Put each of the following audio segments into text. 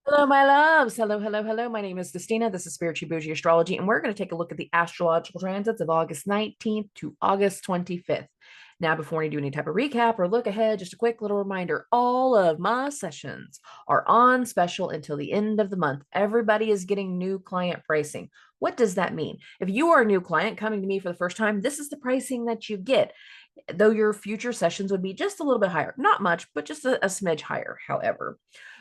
Hello, my loves. Hello, hello, hello. My name is Dustina. This is Spiritual Boujee Astrology, and we're going to take a look at the astrological transits of August 19th to August 25th. Now, before we do any type of recap or look ahead, just a quick little reminder, all of my sessions are on special until the end of the month. Everybody is getting new client pricing. What does that mean? If you are a new client coming to me for the first time, this is the pricing that you get, though your future sessions would be just a little bit higher. Not much, but just a smidge higher, however.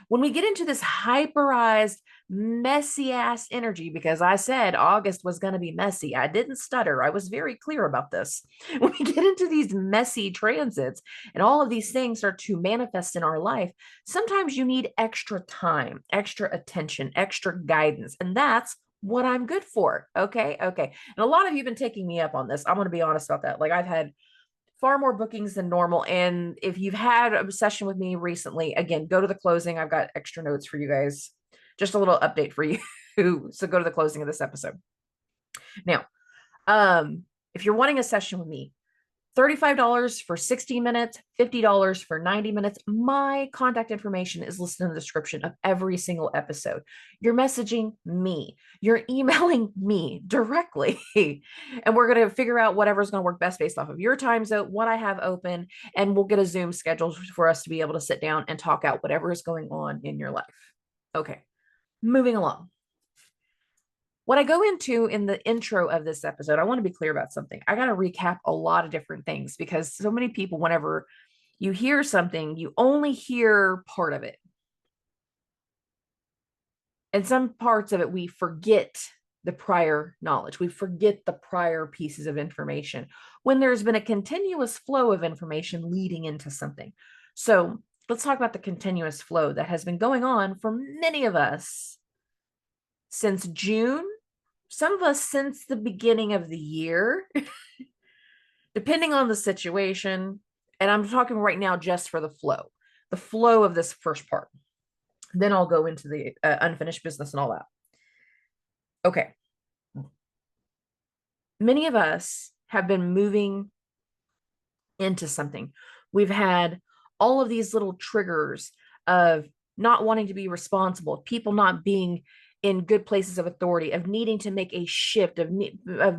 When we get into this hyperized, messy ass energy, because I said August was going to be messy, I didn't stutter. I was very clear about this. When we get into these messy transits and all of these things start to manifest in our life, sometimes you need extra time, extra attention, extra guidance. And that's what I'm good for. Okay. Okay. And a lot of you have been taking me up on this. I'm going to be honest about that. Like, I've had far more bookings than normal. And if you've had a session with me recently, again, go to the closing. I've got extra notes for you guys. Just a little update for you. So go to the closing of this episode. Now, if you're wanting a session with me, $35 for 60 minutes, $50 for 90 minutes. My contact information is listed in the description of every single episode. You're messaging me, you're emailing me directly, and we're going to figure out whatever's going to work best based off of your time zone, what I have open, and we'll get a Zoom scheduled for us to be able to sit down and talk out whatever is going on in your life. Okay, moving along. What I go into in the intro of this episode, I want to be clear about something. I got to recap a lot of different things because so many people, whenever you hear something, you only hear part of it. And some parts of it, we forget the prior knowledge. We forget the prior pieces of information when there's been a continuous flow of information leading into something. So let's talk about the continuous flow that has been going on for many of us since June, some of us since the beginning of the year, depending on the situation. And I'm talking right now just for the flow of this first part. Then I'll go into the unfinished business and all that. Okay. Many of us have been moving into something. We've had all of these little triggers of not wanting to be responsible, people not being in good places of authority, of needing to make a shift, of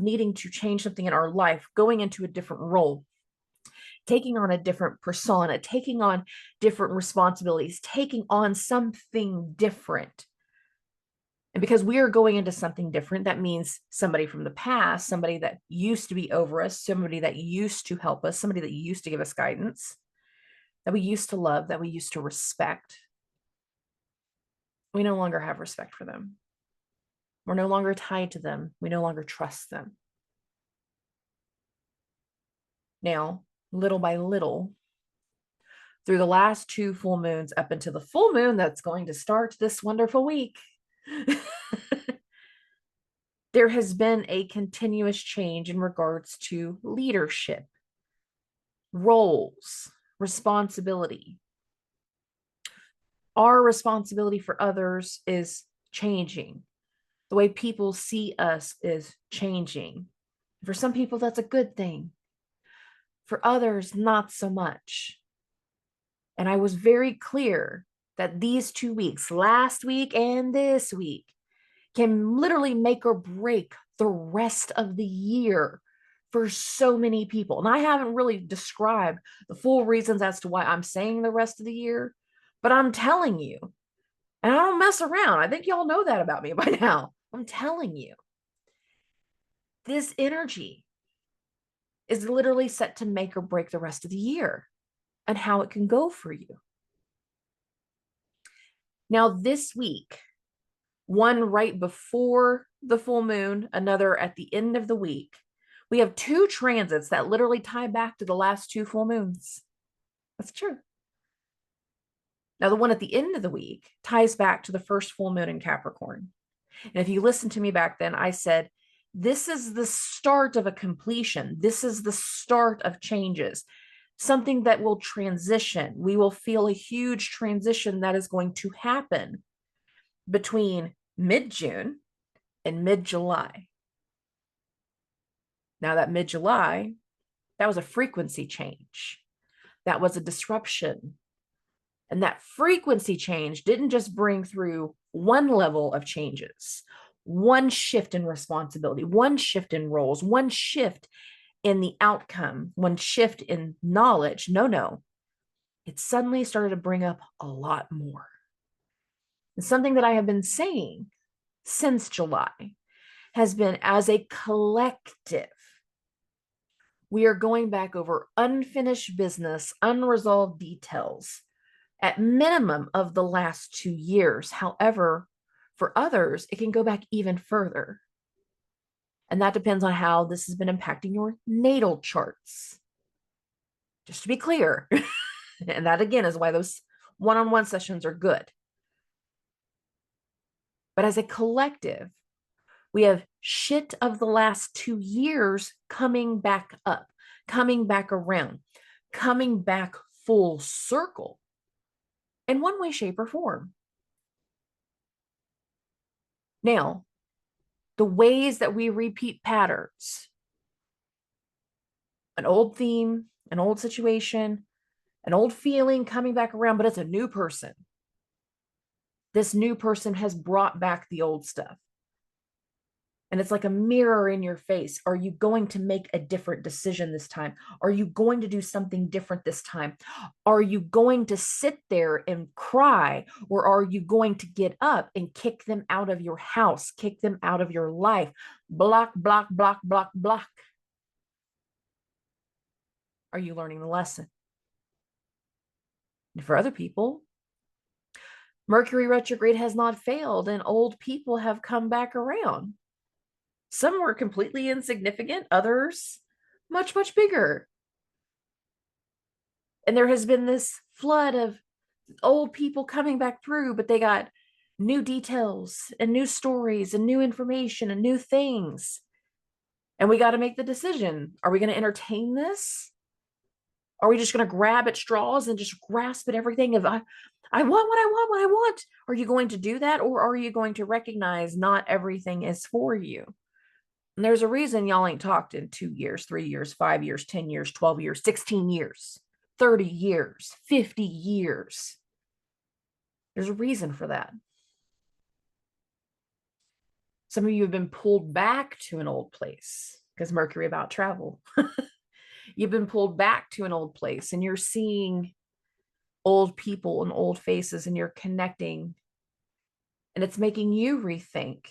needing to change something in our life, going into a different role, taking on a different persona, taking on different responsibilities, taking on something different. And because we are going into something different, that means somebody from the past, somebody that used to be over us, somebody that used to help us, somebody that used to give us guidance, that we used to love, that we used to respect. We no longer have respect for them. We're no longer tied to them. We no longer trust them. Now, little by little, through the last two full moons up into the full moon that's going to start this wonderful week, there has been a continuous change in regards to leadership, roles, responsibility. Our responsibility for others is changing. The way people see us is changing. For some people, that's a good thing. For others, not so much. And I was very clear that these 2 weeks, last week and this week, can literally make or break the rest of the year for so many people. And I haven't really described the full reasons as to why I'm saying the rest of the year, but I'm telling you, and I don't mess around. I think y'all know that about me by now. I'm telling you, this energy is literally set to make or break the rest of the year and how it can go for you. Now, this week, one right before the full moon, another at the end of the week, we have two transits that literally tie back to the last two full moons. That's true. Now, the one at the end of the week ties back to the first full moon in Capricorn. And if you listen to me back then, I said, this is the start of a completion. This is the start of changes, something that will transition. We will feel a huge transition that is going to happen between mid-June and mid-July. Now, that mid-July, that was a frequency change. That was a disruption. And that frequency change didn't just bring through one level of changes, one shift in responsibility, one shift in roles, one shift in the outcome, one shift in knowledge. No. It suddenly started to bring up a lot more. And something that I have been saying since July has been, as a collective, we are going back over unfinished business, unresolved details, at minimum of the last 2 years. However, for others, it can go back even further. And that depends on how this has been impacting your natal charts. Just to be clear. And that, again, is why those one-on-one sessions are good. But as a collective, we have shit of the last 2 years coming back up, coming back around, coming back full circle in one way, shape, or form. Now, the ways that we repeat patterns, an old theme, an old situation, an old feeling coming back around, but it's a new person. This new person has brought back the old stuff. And it's like a mirror in your face. Are you going to make a different decision this time? Are you going to do something different this time? Are you going to sit there and cry? Or are you going to get up and kick them out of your house, kick them out of your life? Block, block, block, block, block. Are you learning the lesson? And for other people, Mercury retrograde has not failed and old people have come back around. Some were completely insignificant, others much, much bigger. And there has been this flood of old people coming back through, but they got new details and new stories and new information and new things. And we got to make the decision. Are we going to entertain this? Are we just going to grab at straws and just grasp at everything of, I want what I want? Are you going to do that? Or are you going to recognize not everything is for you? And there's a reason y'all ain't talked in 2 years, 3 years, 5 years, 10 years, 12 years, 16 years, 30 years, 50 years. There's a reason for that. Some of you have been pulled back to an old place because Mercury about travel. You've been pulled back to an old place and you're seeing old people and old faces and you're connecting. And it's making you rethink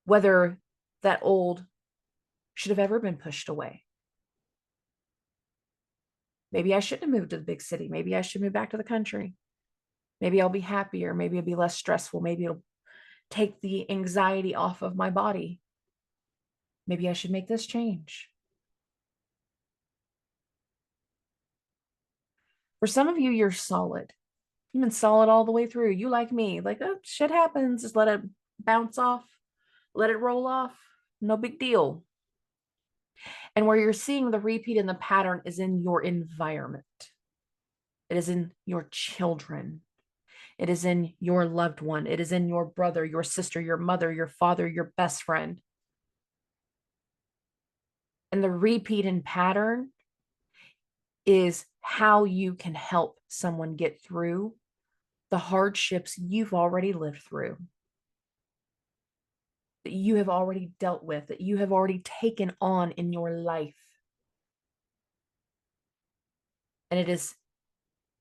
whether that old should have ever been pushed away. Maybe I shouldn't have moved to the big city. Maybe I should move back to the country. Maybe I'll be happier. Maybe it'll be less stressful. Maybe it'll take the anxiety off of my body. Maybe I should make this change. For some of you, you're solid. You've been solid all the way through. You like me, like, oh, shit happens. Just let it bounce off. Let it roll off. No big deal. And where you're seeing the repeat in the pattern is in your environment. It is in your children. It is in your loved one. It is in your brother, your sister, your mother, your father, your best friend. And the repeat in pattern is how you can help someone get through the hardships you've already lived through, that you have already dealt with, that you have already taken on in your life. And it is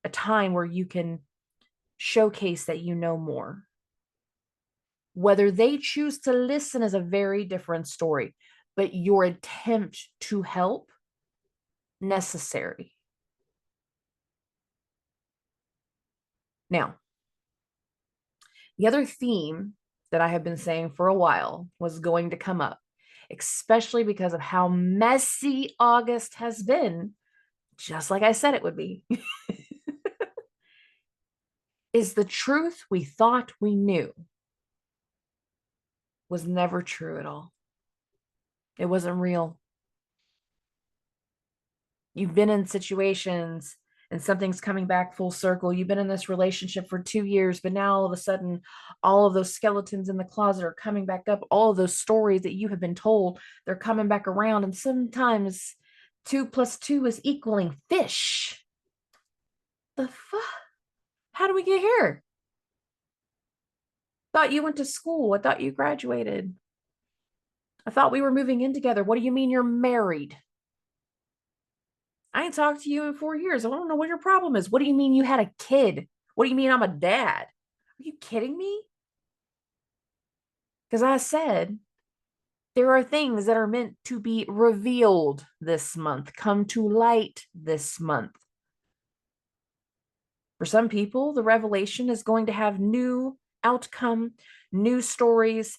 a time where you can showcase that you know more. Whether they choose to listen is a very different story, but your attempt to help, necessary. Now, the other theme that I have been saying for a while was going to come up, especially because of how messy August has been, just like I said it would be, is the truth we thought we knew was never true at all. It wasn't real. You've been in situations and something's coming back full circle. You've been in this relationship for 2 years, but now all of a sudden, all of those skeletons in the closet are coming back up. All of those stories that you have been told, they're coming back around. And sometimes 2 + 2 is equaling fish. The fuck? How do we get here? Thought you went to school. I thought you graduated. I thought we were moving in together. What do you mean you're married? I ain't talked to you in 4 years. I don't know what your problem is. What do you mean you had a kid? What do you mean I'm a dad? Are you kidding me? Because I said there are things that are meant to be revealed this month, come to light this month. For some people, the revelation is going to have new outcome, new stories,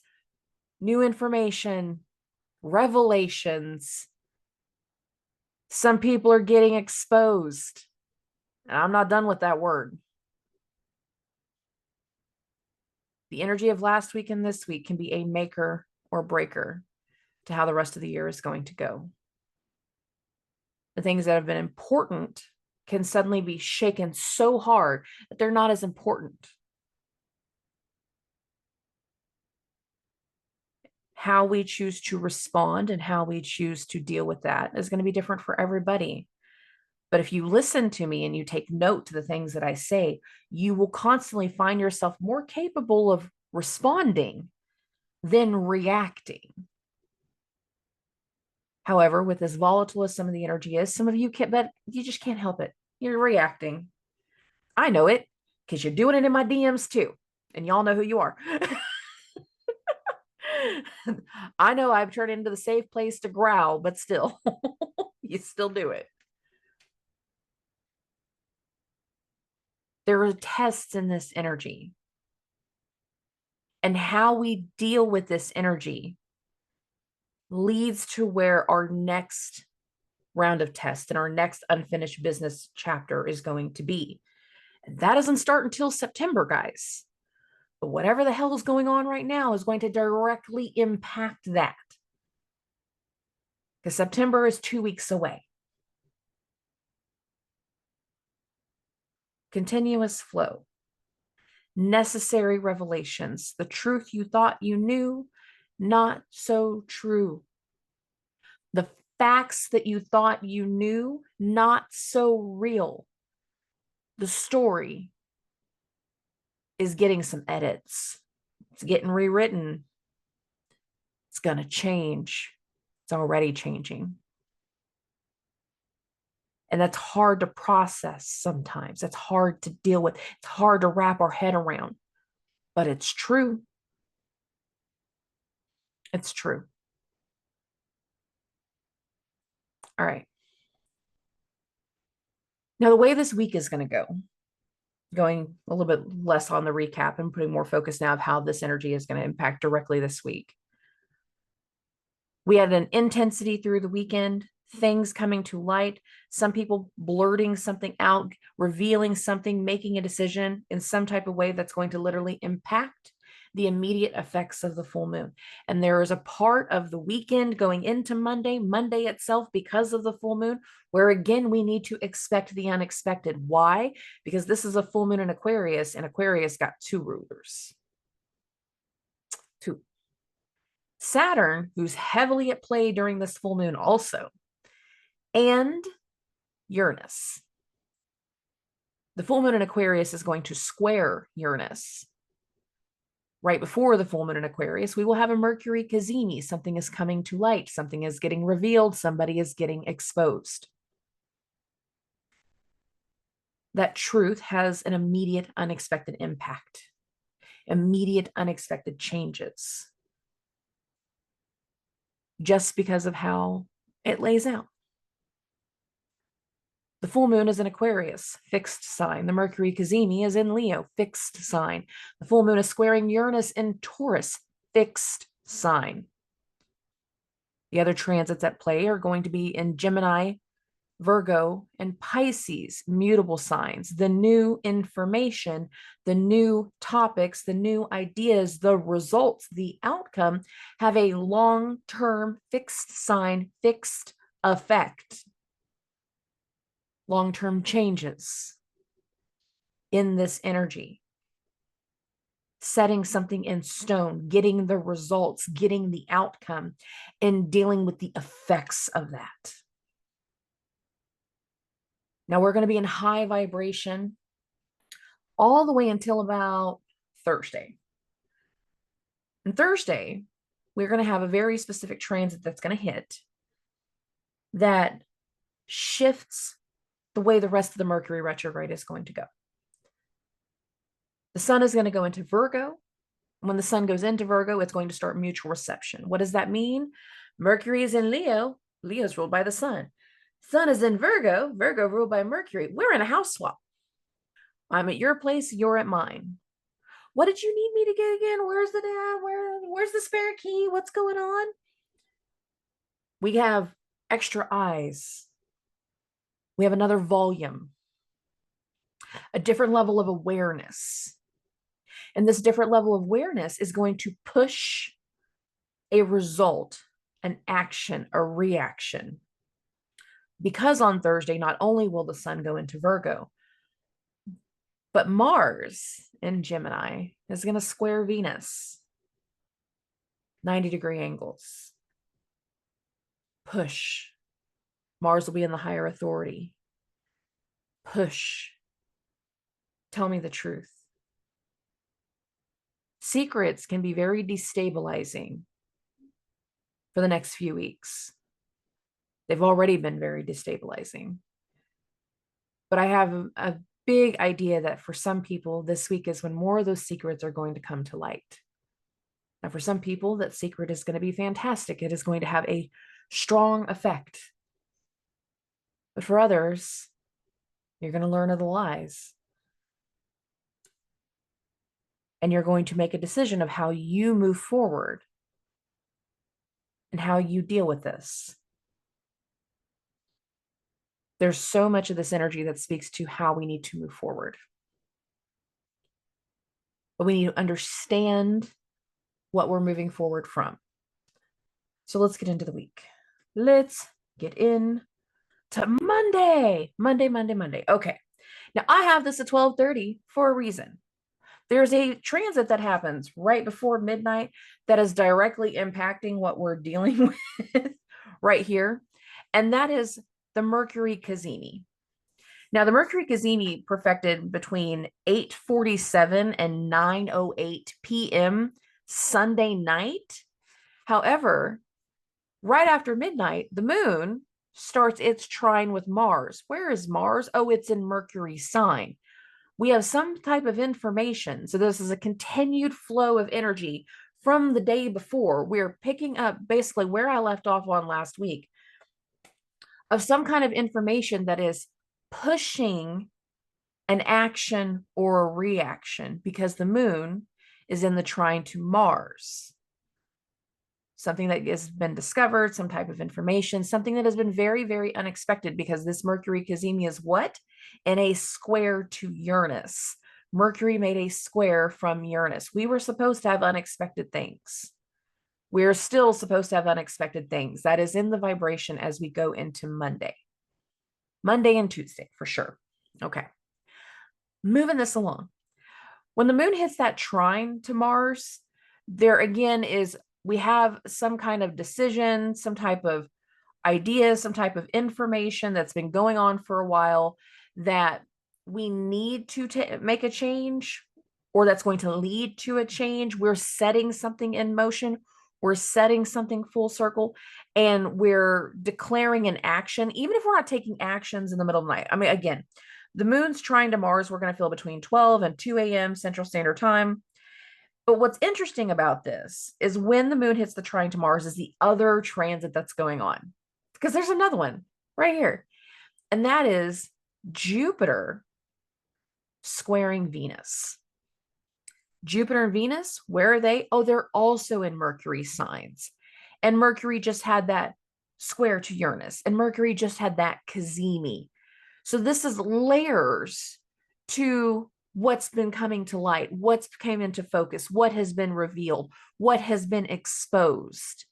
new information, revelations. Some people are getting exposed. And I'm not done with that word. The energy of last week and this week can be a maker or breaker to how the rest of the year is going to go. The things that have been important can suddenly be shaken so hard that they're not as important. How we choose to respond and how we choose to deal with that is going to be different for everybody. But if you listen to me and you take note to the things that I say, you will constantly find yourself more capable of responding than reacting. However, with as volatile as some of the energy is, some of you can't, but you just can't help it. You're reacting. I know it because you're doing it in my DMs too. And y'all know who you are. I know I've turned into the safe place to growl, but still, you still do it. There are tests in this energy. And how we deal with this energy leads to where our next round of tests and our next unfinished business chapter is going to be. And that doesn't start until September, guys. But whatever the hell is going on right now is going to directly impact that. Because September is 2 weeks away. Continuous flow. Necessary revelations. The truth you thought you knew, not so true. The facts that you thought you knew, not so real. The story is getting some edits. It's getting rewritten. It's going to change. It's already changing. And that's hard to process sometimes. That's hard to deal with. It's hard to wrap our head around. But it's true. It's true. All right. Now, the way this week is going to go, going a little bit less on the recap and putting more focus now of how this energy is going to impact directly this week. We had an intensity through the weekend, things coming to light, some people blurting something out, revealing something, making a decision in some type of way that's going to literally impact the immediate effects of the full moon. And there is a part of the weekend going into Monday itself, because of the full moon, where again, we need to expect the unexpected. Why? Because this is a full moon in Aquarius, and Aquarius got two rulers. Two. Saturn, who's heavily at play during this full moon also, and Uranus. The full moon in Aquarius is going to square Uranus. Right before the full moon in Aquarius, we will have a Mercury cazimi. Something is coming to light. Something is getting revealed. Somebody is getting exposed. That truth has an immediate, unexpected impact. Immediate, unexpected changes. Just because of how it lays out. The full moon is in Aquarius, fixed sign. The Mercury cazimi is in Leo, fixed sign. The full moon is squaring Uranus in Taurus, fixed sign. The other transits at play are going to be in Gemini, Virgo, and Pisces, mutable signs. The new information, the new topics, the new ideas, the results, the outcome have a long-term fixed sign, fixed effect. Long-term changes in this energy, setting something in stone, getting the results, getting the outcome, and dealing with the effects of that. Now we're going to be in high vibration all the way until about Thursday. And Thursday, we're going to have a very specific transit that's going to hit that shifts the way the rest of the Mercury retrograde is going to go. The sun is going to go into Virgo. When the sun goes into Virgo, it's going to start mutual reception. What does that mean? Mercury is in Leo. Leo is ruled by the sun. Sun is in Virgo. Virgo ruled by Mercury. We're in a house swap. I'm at your place. You're at mine. What did you need me to get again? Where's the dad? Where's the spare key? What's going on? We have extra eyes. We have another volume, a different level of awareness. And this different level of awareness is going to push a result, an action, a reaction. Because on Thursday, not only will the sun go into Virgo, but Mars in Gemini is going to square Venus, 90-degree angles. Push. Mars will be in the higher authority. Push. Tell me the truth. Secrets can be very destabilizing for the next few weeks. They've already been very destabilizing. But I have a big idea that for some people, this week is when more of those secrets are going to come to light. Now, for some people, that secret is going to be fantastic. It is going to have a strong effect. But for others, you're going to learn of the lies. And you're going to make a decision of how you move forward and how you deal with this. There's so much of this energy that speaks to how we need to move forward. But we need to understand what we're moving forward from. So let's get into the week. Let's get in to Monday. Monday. Okay. Now I have this at 12:30 for a reason. There's a transit that happens right before midnight that is directly impacting what we're dealing with right here. And that is the Mercury Cazimi. Now, the Mercury Cazimi perfected between 8:47 and 9:08 p.m. Sunday night. However, right after midnight, the moon starts its trine with Mars. Where is Mars? Oh, it's in Mercury's sign. We have some type of information. So this is a continued flow of energy from the day before. We're picking up basically where I left off on last week of some kind of information that is pushing an action or a reaction because the moon is in the trine to Mars. Something that has been discovered, some type of information, something that has been very, very unexpected because this Mercury Cazimi is what? In a square to Uranus. Mercury made a square from Uranus. We were supposed to have unexpected things. We're still supposed to have unexpected things. That is in the vibration as we go into Monday. Monday and Tuesday, for sure. Okay. Moving this along. When the moon hits that trine to Mars, there again is, we have some kind of decision, some type of idea, some type of information that's been going on for a while that we need to make a change, or that's going to lead to a change. We're setting something in motion. We're setting something full circle, and we're declaring an action, even if we're not taking actions in the middle of the night. I mean, again, the moon's trine to Mars, we're going to feel between 12 and 2 a.m. Central Standard Time. But what's interesting about this is when the moon hits the trine to Mars is the other transit that's going on. Because there's another one right here. And that is Jupiter squaring Venus. Jupiter and Venus, where are they? Oh, they're also in Mercury signs. And Mercury just had that square to Uranus. And Mercury just had that Cazimi. So this is layers to what's been coming to light, what's came into focus, what has been revealed, what has been exposed.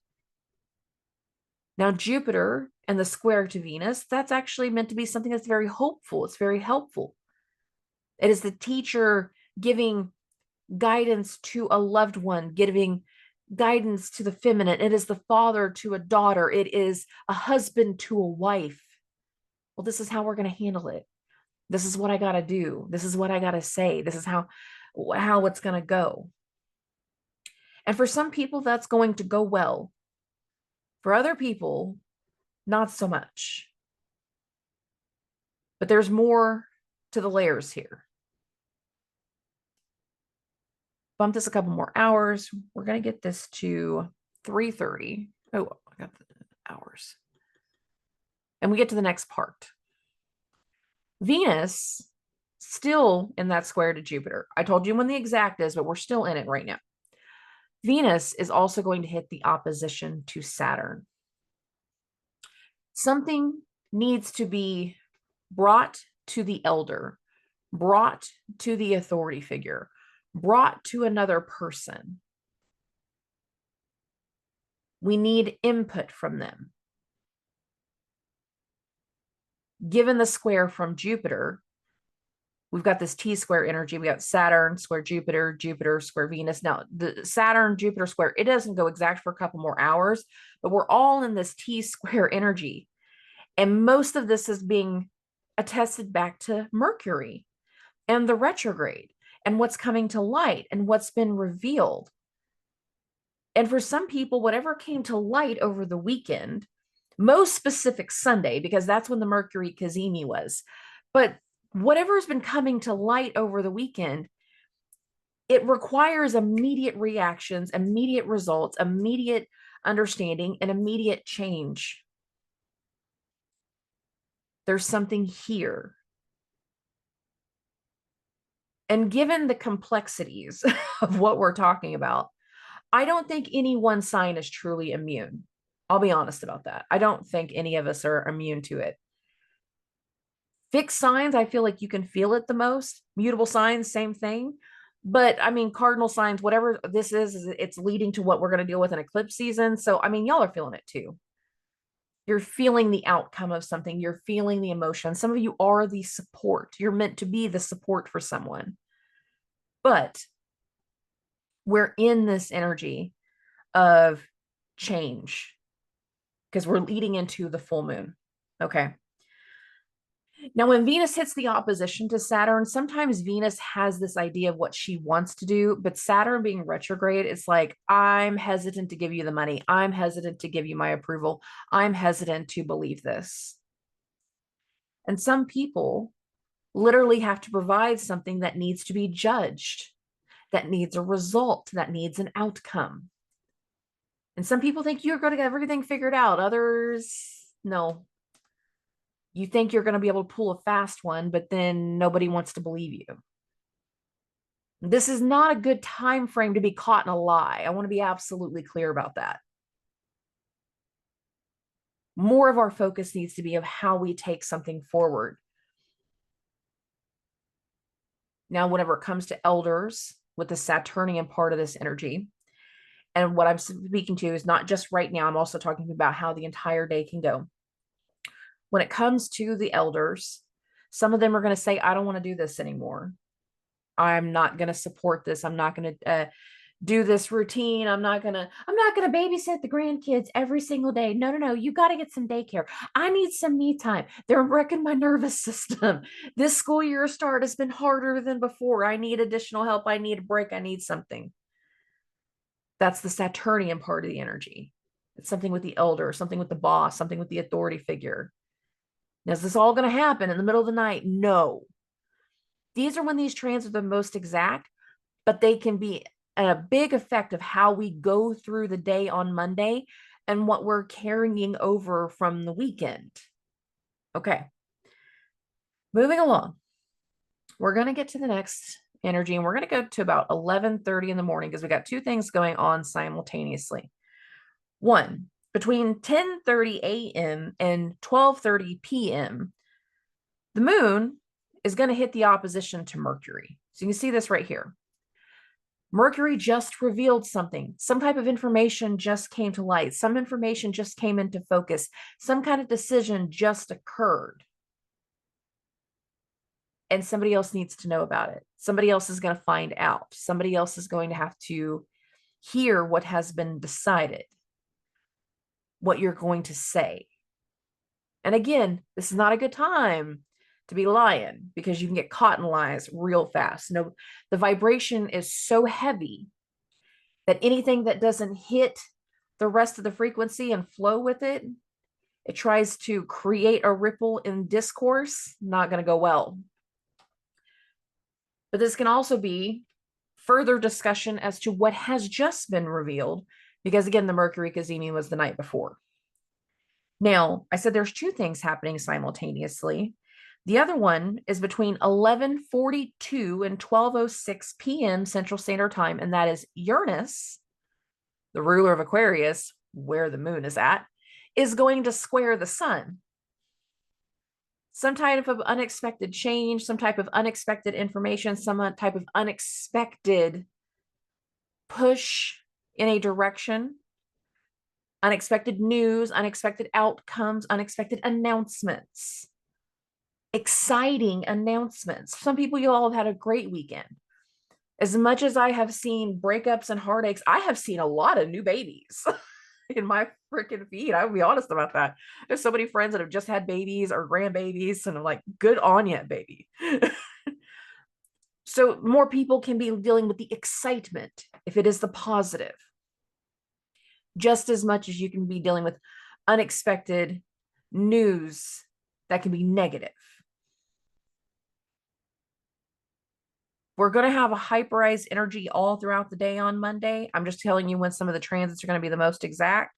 Now, Jupiter and the square to Venus, that's actually meant to be something that's very hopeful. It's very helpful. It is the teacher giving guidance to a loved one, giving guidance to the feminine. It is the father to a daughter. It is a husband to a wife. Well, this is how we're going to handle it. This is what I got to do. This is what I got to say. This is how it's going to go. And for some people, that's going to go well. For other people, not so much. But there's more to the layers here. Bump this a couple more hours. We're going to get this to 3:30. Oh, I got the hours. And we get to the next part. Venus, still in that square to Jupiter. I told you when the exact is, but we're still in it right now. Venus is also going to hit the opposition to Saturn. Something needs to be brought to the elder, brought to the authority figure, brought to another person. We need input from them. Given the square from Jupiter, we've got this T-square energy. We got Saturn square Jupiter, Jupiter square Venus. Now, the Saturn-Jupiter square, it doesn't go exact for a couple more hours, but we're all in this T-square energy. And most of this is being attested back to Mercury and the retrograde and what's coming to light and what's been revealed. And for some people, whatever came to light over the weekend, most specific Sunday, because that's when the Mercury Cazimi was, but whatever has been coming to light over the weekend, it requires immediate reactions, immediate results, immediate understanding, and immediate change. There's something here. And given the complexities of what we're talking about, I don't think any one sign is truly immune. I'll be honest about that. I don't think any of us are immune to it. Fixed signs, I feel like you can feel it the most. Mutable signs, same thing. But I mean, cardinal signs, whatever this is it's leading to what we're going to deal with in eclipse season. So, I mean, y'all are feeling it too. You're feeling the outcome of something. You're feeling the emotion. Some of you are the support. You're meant to be the support for someone. But we're in this energy of change because we're leading into the full moon. Okay. Now, when Venus hits the opposition to Saturn, sometimes Venus has this idea of what she wants to do, but Saturn being retrograde, it's like, I'm hesitant to give you the money. I'm hesitant to give you my approval. I'm hesitant to believe this. And some people literally have to provide something that needs to be judged, that needs a result, that needs an outcome. And some people think you're going to get everything figured out. Others, no. You think you're going to be able to pull a fast one, but then nobody wants to believe you. This is not a good time frame to be caught in a lie. I want to be absolutely clear about that. More of our focus needs to be of how we take something forward. Now, whenever it comes to elders with the Saturnian part of this energy, and what I'm speaking to is not just right now, I'm also talking about how the entire day can go. When it comes to the elders, some of them are going to say, I don't want to do this anymore. I'm not going to support this. I'm not going to do this routine. I'm not going to babysit the grandkids every single day. No. You got to get some daycare. I need some me time. They're wrecking my nervous system. This school year start has been harder than before. I need additional help. I need a break. I need something. That's the Saturnian part of the energy. It's something with the elder, something with the boss, something with the authority figure. Now, is this all going to happen in the middle of the night? No. These are when these transits are the most exact, but they can be a big effect of how we go through the day on Monday and what we're carrying over from the weekend. Okay. Moving along. We're going to get to the next energy, and we're going to go to about 11:30 in the morning because we got two things going on simultaneously. One, between 10:30 a.m. and 12:30 p.m., the moon is going to hit the opposition to Mercury. So you can see this right here. Mercury just revealed something. Some type of information just came to light. Some information just came into focus. Some kind of decision just occurred. And somebody else needs to know about it. Somebody else is going to find out. Somebody else is going to have to hear what has been decided, what you're going to say. And again, this is not a good time to be lying because you can get caught in lies real fast. No, the vibration is so heavy that anything that doesn't hit the rest of the frequency and flow with it, it tries to create a ripple in discourse, not going to go well. But this can also be further discussion as to what has just been revealed, because again, the Mercury cazimi was the night before. Now, I said there's two things happening simultaneously. The other one is between 11:42 and 12:06 p.m. Central Standard Time, and that is Uranus, the ruler of Aquarius, where the moon is at, is going to square the sun. Some type of unexpected change, some type of unexpected information, some type of unexpected push in a direction, unexpected news, unexpected outcomes, unexpected announcements, exciting announcements. Some people, you all have had a great weekend. As much as I have seen breakups and heartaches, I have seen a lot of new babies in my freaking feed. I will be honest about that. There's so many friends that have just had babies or grandbabies, and I'm like, good on you, baby. So more people can be dealing with the excitement if it is the positive, just as much as you can be dealing with unexpected news that can be negative. We're going to have a hyperized energy all throughout the day on Monday. I'm just telling you when some of the transits are going to be the most exact.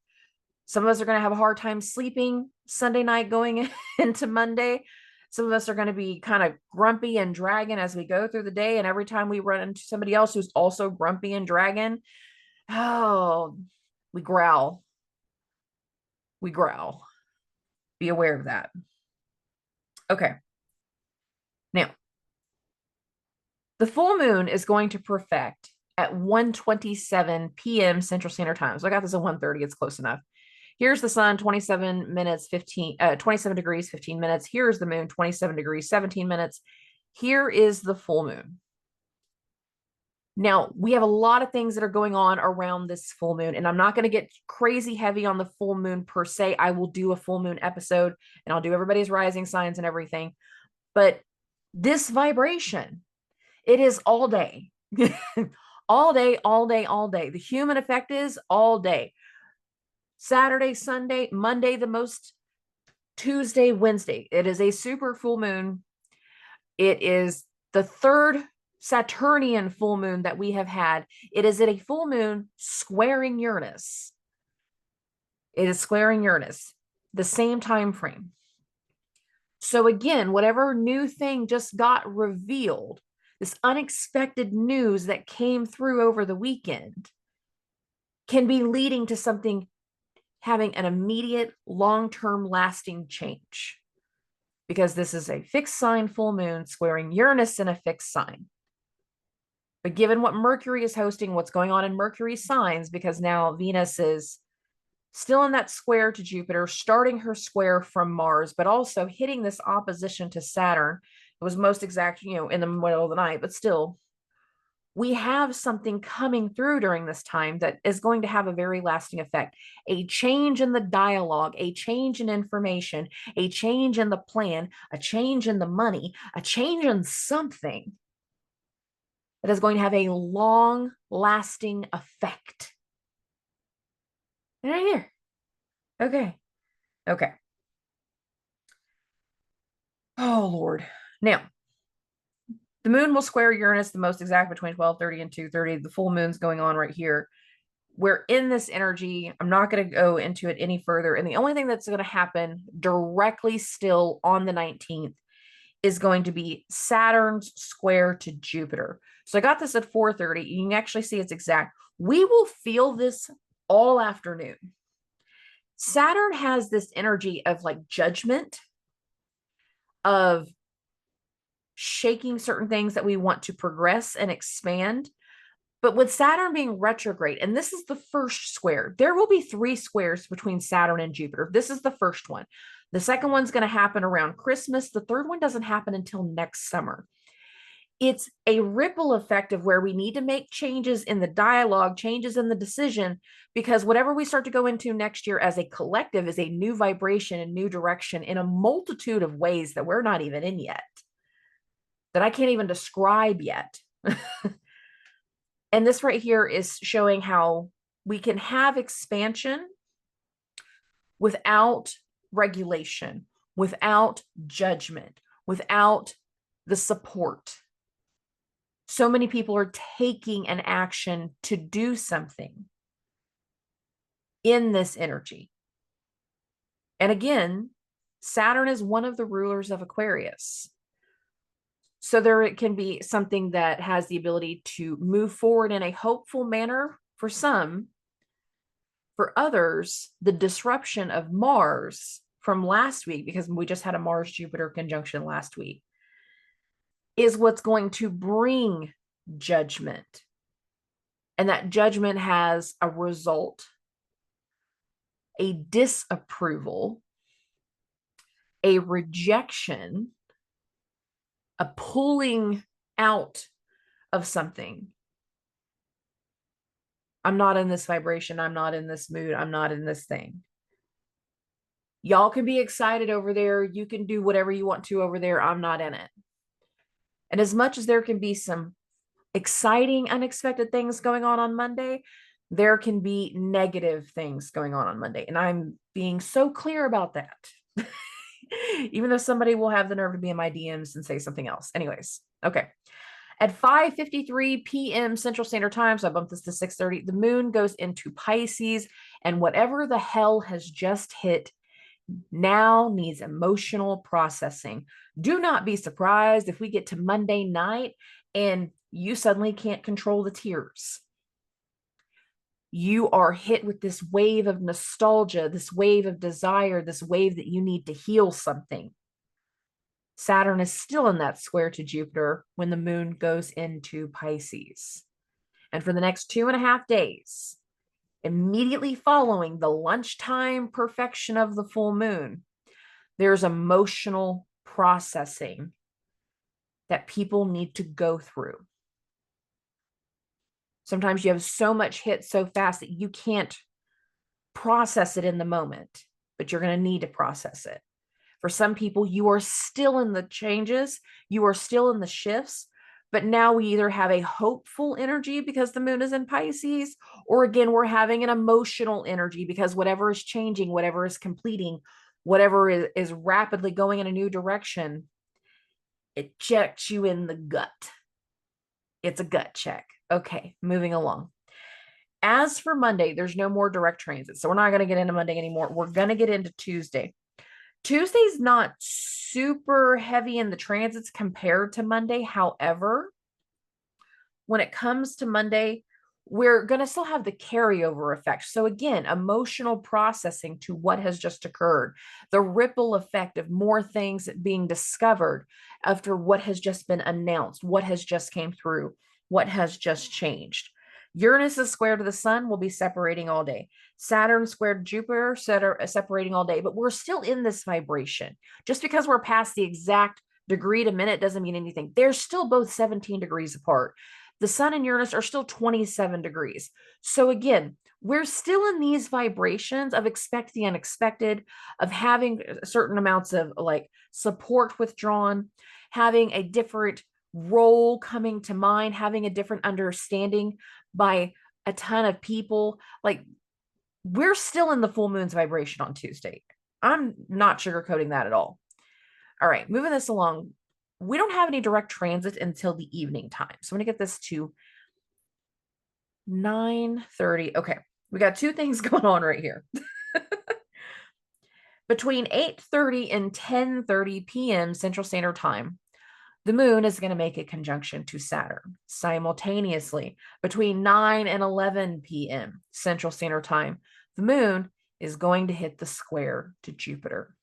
Some of us are going to have a hard time sleeping Sunday night going into Monday. Some of us are going to be kind of grumpy and dragging as we go through the day. And every time we run into somebody else who's also grumpy and dragging, oh, we growl. We growl. Be aware of that. Okay. Now, the full moon is going to perfect at 1:27 p.m. Central Standard Time. So I got this at 1:30. It's close enough. Here's the sun, 27 degrees, 15 minutes. Here's the moon, 27 degrees, 17 minutes. Here is the full moon. Now, we have a lot of things that are going on around this full moon, and I'm not going to get crazy heavy on the full moon per se. I will do a full moon episode, and I'll do everybody's rising signs and everything. But this vibration, it is all day. All day, all day, all day. The human effect is all day. Saturday, Sunday, Monday, the most, Tuesday, Wednesday. It is a super full moon. It is the third Saturnian full moon that we have had. It is at a full moon squaring Uranus. It is squaring Uranus, the same time frame. So again, whatever new thing just got revealed, this unexpected news that came through over the weekend, can be leading to something having an immediate, long-term, lasting change. Because this is a fixed sign full moon squaring Uranus in a fixed sign. But given what Mercury is hosting, what's going on in Mercury signs, because now Venus is still in that square to Jupiter, starting her square from Mars, but also hitting this opposition to Saturn. It was most exact, in the middle of the night, but still, we have something coming through during this time that is going to have a very lasting effect. A change in the dialogue, a change in information, a change in the plan, a change in the money, a change in something that is going to have a long-lasting effect. Right here. Okay. Okay. Oh, Lord. Now, the moon will square Uranus the most exact between 12:30 and 2:30. The full moon's going on right here. We're in this energy. I'm not going to go into it any further. And the only thing that's going to happen directly still on the 19th is going to be Saturn's square to Jupiter. So I got this at 4:30. You can actually see it's exact. We will feel this all afternoon. Saturn has this energy of like judgment, of shaking certain things that we want to progress and expand. But with Saturn being retrograde, and this is the first square, there will be 3 squares between Saturn and Jupiter. This is the first one. The second one's going to happen around Christmas. The third one doesn't happen until next summer. It's a ripple effect of where we need to make changes in the dialogue, changes in the decision, because whatever we start to go into next year as a collective is a new vibration, a new direction in a multitude of ways that we're not even in yet, that I can't even describe yet. And this right here is showing how we can have expansion without regulation, without judgment, without the support. So many people are taking an action to do something in this energy. And again, Saturn is one of the rulers of Aquarius. So there can be something that has the ability to move forward in a hopeful manner for some. For others, the disruption of Mars from last week, because we just had a Mars-Jupiter conjunction last week, is what's going to bring judgment. And that judgment has a result, a disapproval, a rejection, a pulling out of something. I'm not in this vibration. I'm not in this mood. I'm not in this thing. Y'all can be excited over there. You can do whatever you want to over there. I'm not in it. And as much as there can be some exciting, unexpected things going on Monday, there can be negative things going on Monday. And I'm being so clear about that. Even though somebody will have the nerve to be in my DMs and say something else. Anyways, okay. At 5:53 p.m. Central Standard Time, so I bumped this to 6:30, the moon goes into Pisces, and whatever the hell has just hit now needs emotional processing. Do not be surprised if we get to Monday night and you suddenly can't control the tears. You are hit with this wave of nostalgia, this wave of desire, this wave that you need to heal something. Saturn is still in that square to Jupiter when the moon goes into Pisces. And for the next 2.5 days, immediately following the lunchtime perfection of the full moon, there's emotional processing that people need to go through. Sometimes you have so much hit so fast that you can't process it in the moment, but you're going to need to process it. For some people, you are still in the changes, you are still in the shifts, but now we either have a hopeful energy because the moon is in Pisces, or again, we're having an emotional energy because whatever is changing, whatever is completing, whatever is rapidly going in a new direction, it checks you in the gut. It's a gut check. Okay, moving along. As for Monday, there's no more direct transits. So we're not going to get into Monday anymore. We're going to get into Tuesday. Tuesday's not super heavy in the transits compared to Monday. However, when it comes to Monday, we're going to still have the carryover effect. So again, emotional processing to what has just occurred, the ripple effect of more things being discovered after what has just been announced, what has just came through, what has just changed. Uranus is square to the sun, will be separating all day. Saturn squared Jupiter, separating all day, but we're still in this vibration. Just because we're past the exact degree to minute doesn't mean anything. They're still both 17 degrees apart. The sun and Uranus are still 27 degrees. So again, we're still in these vibrations of expect the unexpected, of having certain amounts of like support withdrawn, having a different role coming to mind, having a different understanding by a ton of people. Like, we're still in the full moon's vibration on Tuesday. I'm not sugarcoating that at all. All right, moving this along. We don't have any direct transit until the evening time. So I'm going to get this to 9:30. Okay, we got two things going on right here. Between 8:30 and 10:30 p.m. Central Standard Time, the moon is going to make a conjunction to Saturn. Simultaneously, between 9 and 11 p.m. Central Standard Time, the moon is going to hit the square to Jupiter.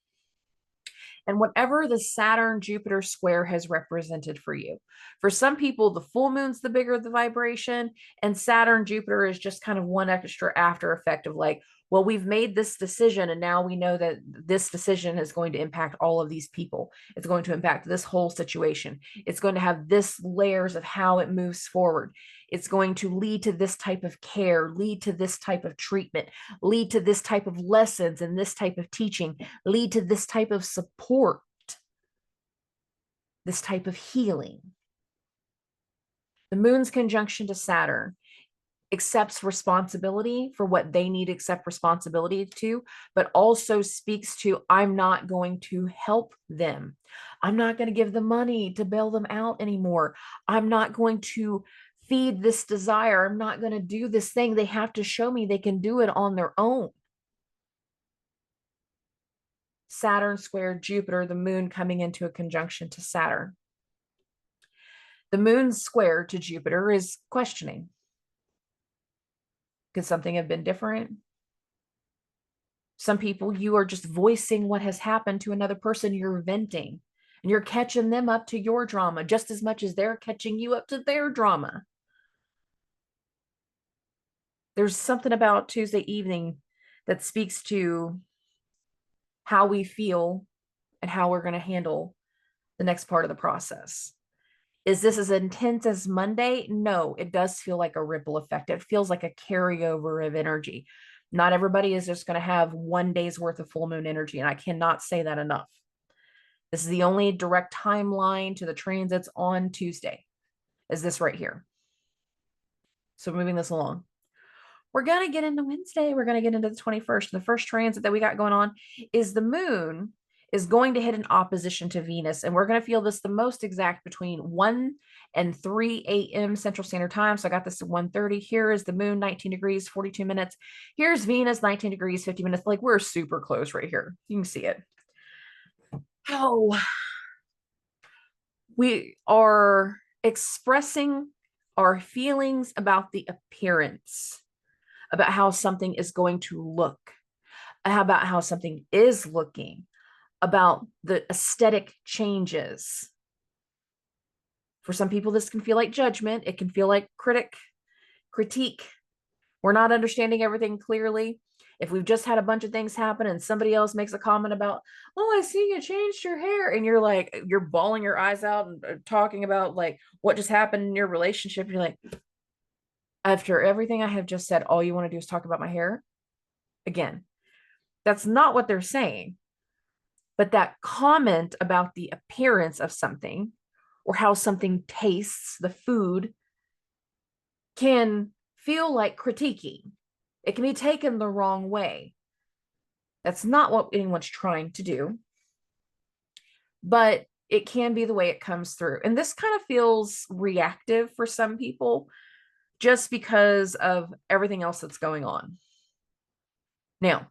And whatever the Saturn-Jupiter square has represented for you. For some people, the full moon's the bigger the vibration, and Saturn-Jupiter is just kind of one extra after effect of like, Well, we've made this decision, and now we know that this decision is going to impact all of these people. It's going to impact this whole situation. It's going to have this layers of how it moves forward. It's going to lead to this type of care, lead to this type of treatment, lead to this type of lessons and this type of teaching, lead to this type of support, this type of healing. The moon's conjunction to Saturn accepts responsibility for what they need to accept responsibility to, but also speaks to, I'm not going to help them. I'm not going to give them money to bail them out anymore. I'm not going to feed this desire. I'm not going to do this thing. They have to show me they can do it on their own. Saturn squared Jupiter, the moon coming into a conjunction to Saturn. The moon's square to Jupiter is questioning. Could something have been different? Some people, you are just voicing what has happened to another person. You're venting and you're catching them up to your drama just as much as they're catching you up to their drama. There's something about Tuesday evening that speaks to how we feel and how we're going to handle the next part of the process. Is this as intense as Monday? No, it does feel like a ripple effect. It feels like a carryover of energy. Not everybody is just going to have one day's worth of full moon energy, and I cannot say that enough. This is the only direct timeline to the transits on Tuesday, is this right here. So moving this along. We're going to get into Wednesday. We're going to get into the 21st. The first transit that we got going on is the moon is going to hit an opposition to Venus. And we're going to feel this the most exact between 1 and 3 a.m. Central Standard Time. So I got this at 1:30. Here is the moon, 19 degrees, 42 minutes. Here's Venus, 19 degrees, 50 minutes. Like, we're super close right here. You can see it. Oh, we are expressing our feelings about the appearance, about how something is going to look, about how something is looking, about the aesthetic changes. For some people, this can feel like judgment. It can feel like critique. We're not understanding everything clearly. If we've just had a bunch of things happen and somebody else makes a comment about, oh, I see you changed your hair, and you're like, you're bawling your eyes out and talking about like what just happened in your relationship. You're like, after everything I have just said, all you want to do is talk about my hair? Again, that's not what they're saying. But that comment about the appearance of something or how something tastes, the food, can feel like critiquing. It can be taken the wrong way. That's not what anyone's trying to do, but it can be the way it comes through. And this kind of feels reactive for some people just because of everything else that's going on. Now,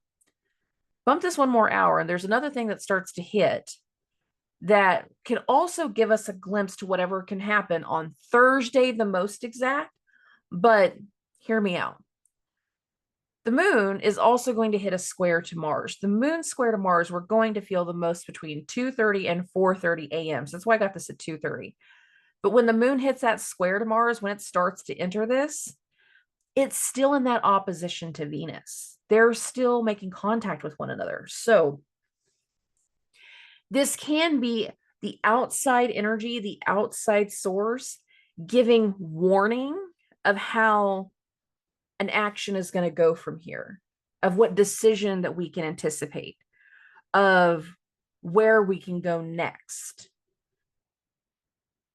bump this one more hour, and there's another thing that starts to hit that can also give us a glimpse to whatever can happen on Thursday, the most exact. But hear me out. The moon is also going to hit a square to Mars. The moon square to Mars, we're going to feel the most between 2:30 and 4:30 a.m. So that's why I got this at 2:30. But when the moon hits that square to Mars, when it starts to enter this, it's still in that opposition to Venus. They're still making contact with one another. So this can be the outside energy, the outside source, giving warning of how an action is going to go from here, of what decision that we can anticipate, of where we can go next.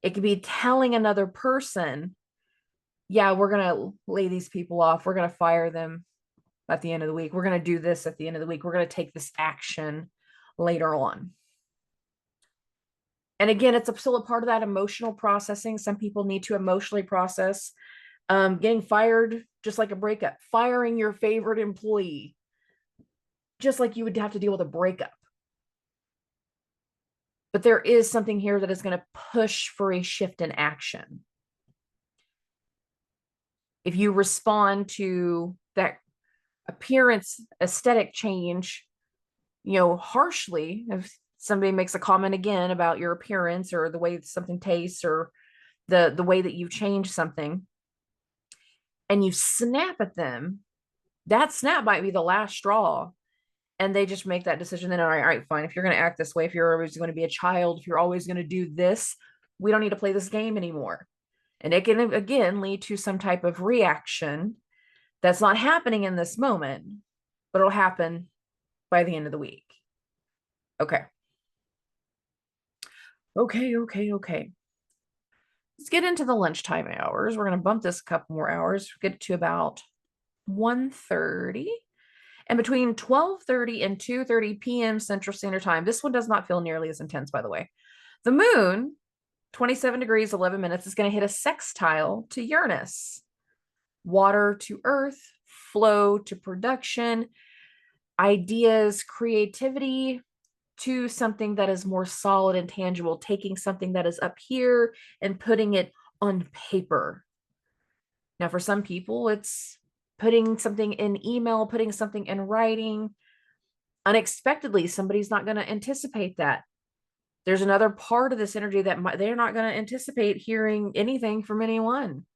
It could be telling another person, yeah, we're going to lay these people off. We're going to fire them at the end of the week. We're going to do this at the end of the week. We're going to take this action later on. And again, it's still a part of that emotional processing. Some people need to emotionally process getting fired, just like a breakup, firing your favorite employee, just like you would have to deal with a breakup. But there is something here that is going to push for a shift in action. If you respond to that appearance, aesthetic change, harshly, if somebody makes a comment again about your appearance or the way something tastes or the way that you change something, and you snap at them, That snap might be the last straw. And they just make that decision. Then, all right, fine. If you're going to act this way, if you're always going to be a child, if you're always going to do this, we don't need to play this game anymore. And it can, again, lead to some type of reaction that's not happening in this moment, but it'll happen by the end of the week. Okay. Okay. Let's get into the lunchtime hours. We're going to bump this a couple more hours, get to about 1:30. And between 12:30 and 2:30 p.m. Central Standard Time, this one does not feel nearly as intense, by the way. The moon, 27 degrees, 11 minutes, is going to hit a sextile to Uranus. Water to earth, flow to production, ideas, creativity to something that is more solid and tangible, taking something that is up here and putting it on paper. Now, for some people, it's putting something in email, putting something in writing. Unexpectedly, somebody's not going to anticipate that. There's another part of this energy that they're not going to anticipate hearing anything from anyone.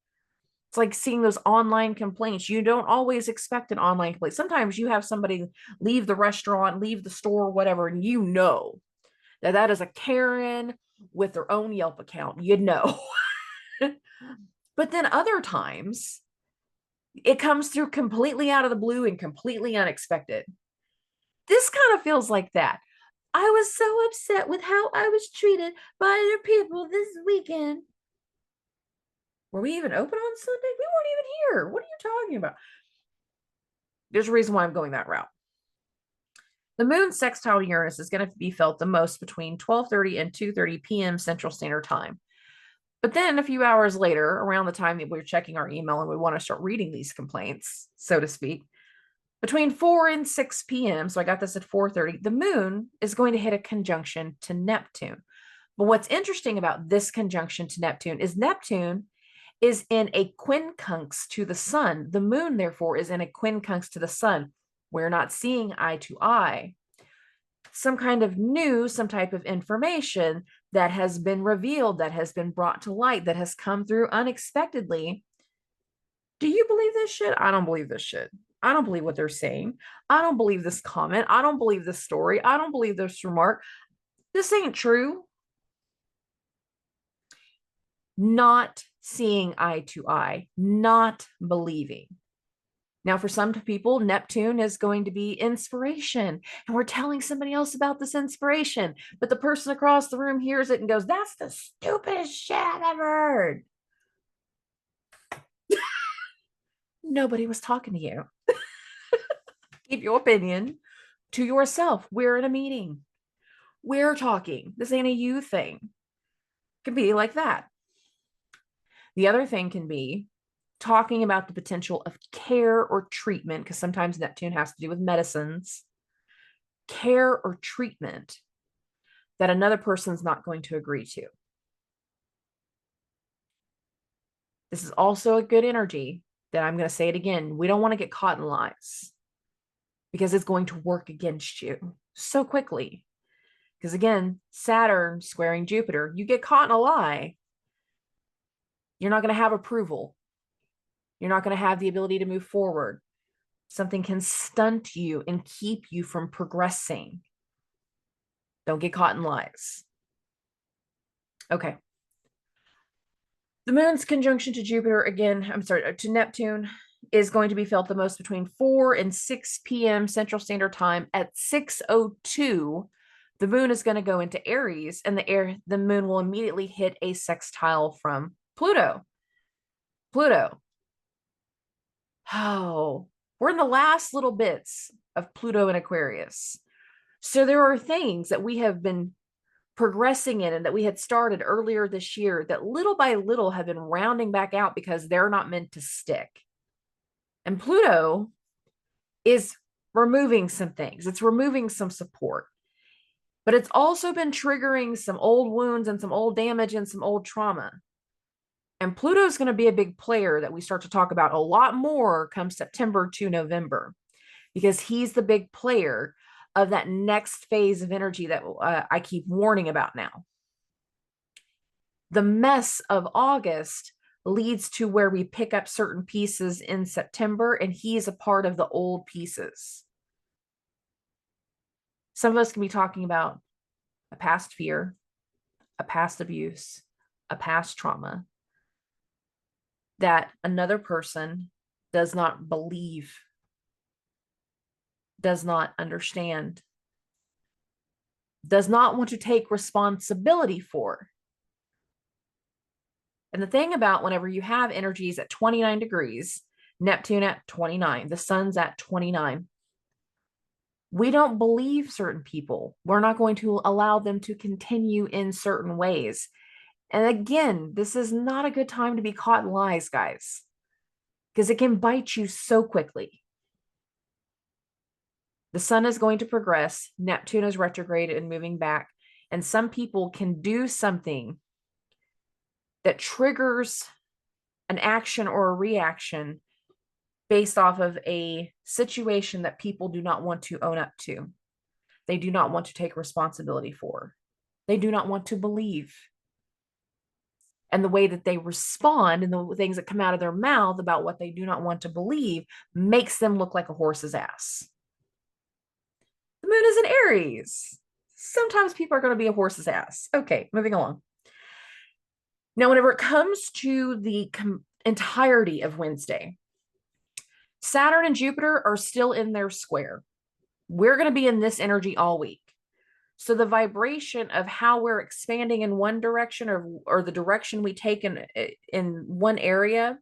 It's like seeing those online complaints. You don't always expect an online complaint. Sometimes you have somebody leave the restaurant, leave the store, whatever, and you know that that is a Karen with their own Yelp account. You know. But then other times, it comes through completely out of the blue and completely unexpected. This kind of feels like that. I was so upset with how I was treated by other people this weekend. Were we even open on Sunday? We weren't even here. What are you talking about? There's a reason why I'm going that route. The moon sextile to Uranus is going to be felt the most between 12:30 and 2:30 p.m. Central Standard Time. But then a few hours later, around the time that we're checking our email and we want to start reading these complaints, so to speak, between 4 and 6 p.m., so I got this at 4:30, the moon is going to hit a conjunction to Neptune. But what's interesting about this conjunction to Neptune is in a quincunx to the sun. The moon, therefore, is in a quincunx to the sun. We're not seeing eye to eye. Some kind of news, some type of information that has been revealed, that has been brought to light, that has come through unexpectedly. Do you believe this shit? I don't believe this shit. I don't believe what they're saying. I don't believe this comment. I don't believe this story. I don't believe this remark. This ain't true. Not seeing eye to eye, not believing. Now, for some people, Neptune is going to be inspiration, and we're telling somebody else about this inspiration, but the person across the room hears it and goes, "That's the stupidest shit I've ever heard." Nobody was talking to you. Keep your opinion to yourself. We're in a meeting. We're talking. This ain't a you thing. It can be like that. The other thing can be talking about the potential of care or treatment, because sometimes Neptune has to do with medicines, care or treatment that another person's not going to agree to. This is also a good energy that I'm going to say it again. We don't want to get caught in lies because it's going to work against you so quickly. Because again, Saturn squaring Jupiter, you get caught in a lie, you're not going to have approval. You're not going to have the ability to move forward. Something can stunt you and keep you from progressing. Don't get caught in lies. Okay. The moon's conjunction to Jupiter, to Neptune, is going to be felt the most between 4 and 6 p.m. Central Standard Time. At 6:02, the moon is going to go into Aries, and the moon will immediately hit a sextile from Pluto. Oh, we're in the last little bits of Pluto and Aquarius. So there are things that we have been progressing in and that we had started earlier this year that little by little have been rounding back out because they're not meant to stick. And Pluto is removing some things. It's removing some support. But it's also been triggering some old wounds and some old damage and some old trauma. And Pluto is going to be a big player that we start to talk about a lot more come September to November, because he's the big player of that next phase of energy that I keep warning about now. The mess of August leads to where we pick up certain pieces in September, and he is a part of the old pieces. Some of us can be talking about a past fear, a past abuse, a past trauma that another person does not believe, does not understand, does not want to take responsibility for. And the thing about whenever you have energies at 29 degrees, Neptune at 29, the sun's at 29, we don't believe certain people. We're not going to allow them to continue in certain ways. And again, this is not a good time to be caught in lies, guys, because it can bite you so quickly. The sun is going to progress. Neptune is retrograde and moving back. And some people can do something that triggers an action or a reaction based off of a situation that people do not want to own up to. They do not want to take responsibility for. They do not want to believe. And the way that they respond and the things that come out of their mouth about what they do not want to believe makes them look like a horse's ass. The moon is in Aries. Sometimes people are going to be a horse's ass. Okay, moving along. Now, whenever it comes to the entirety of Wednesday, Saturn and Jupiter are still in their square. We're going to be in this energy all week. So the vibration of how we're expanding in one direction or the direction we take in one area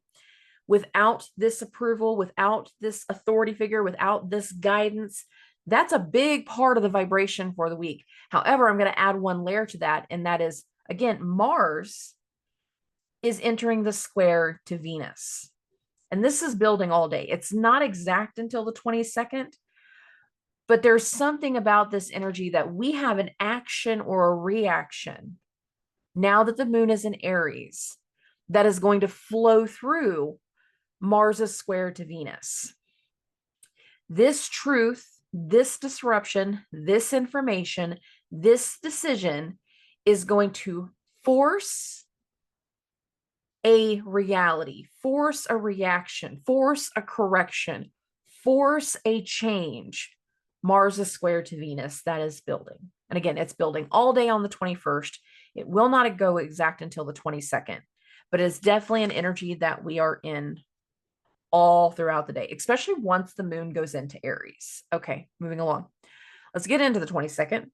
without this approval, without this authority figure, without this guidance, that's a big part of the vibration for the week. However, I'm going to add one layer to that, and that is, again, Mars is entering the square to Venus. And this is building all day. It's not exact until the 22nd, but there's something about this energy that we have an action or a reaction now that the moon is in Aries that is going to flow through Mars's square to Venus. This truth, this disruption, this information, this decision is going to force a reality, force a reaction, force a correction, force a change. Mars is square to Venus. That is building. And again, it's building all day on the 21st. It will not go exact until the 22nd, but it's definitely an energy that we are in all throughout the day, especially once the moon goes into Aries. Okay, moving along. Let's get into the 22nd.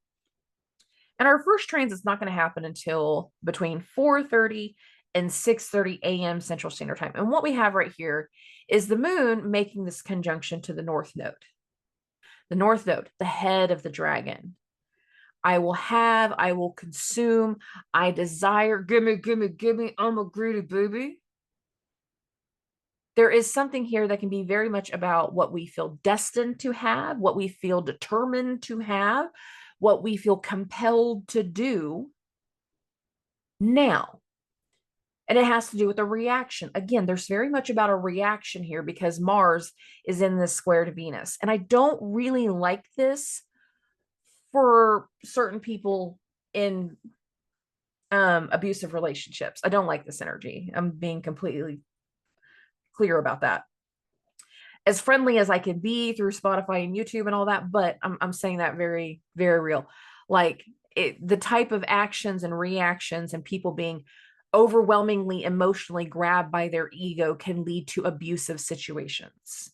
And our first transit is not going to happen until between 4:30 and 6:30 a.m. Central Standard Time. And what we have right here is the moon making this conjunction to the North Node. The North Node, the head of the dragon. I will have, I will consume, I desire, gimme, gimme, gimme, I'm a greedy baby. There is something here that can be very much about what we feel destined to have, what we feel determined to have, what we feel compelled to do now. And it has to do with a reaction. Again, there's very much about a reaction here because Mars is in this square to Venus. And I don't really like this for certain people in abusive relationships. I don't like this energy. I'm being completely clear about that. As friendly as I can be through Spotify and YouTube and all that, but I'm saying that very, very real. Like the type of actions and reactions and people being overwhelmingly emotionally grabbed by their ego can lead to abusive situations.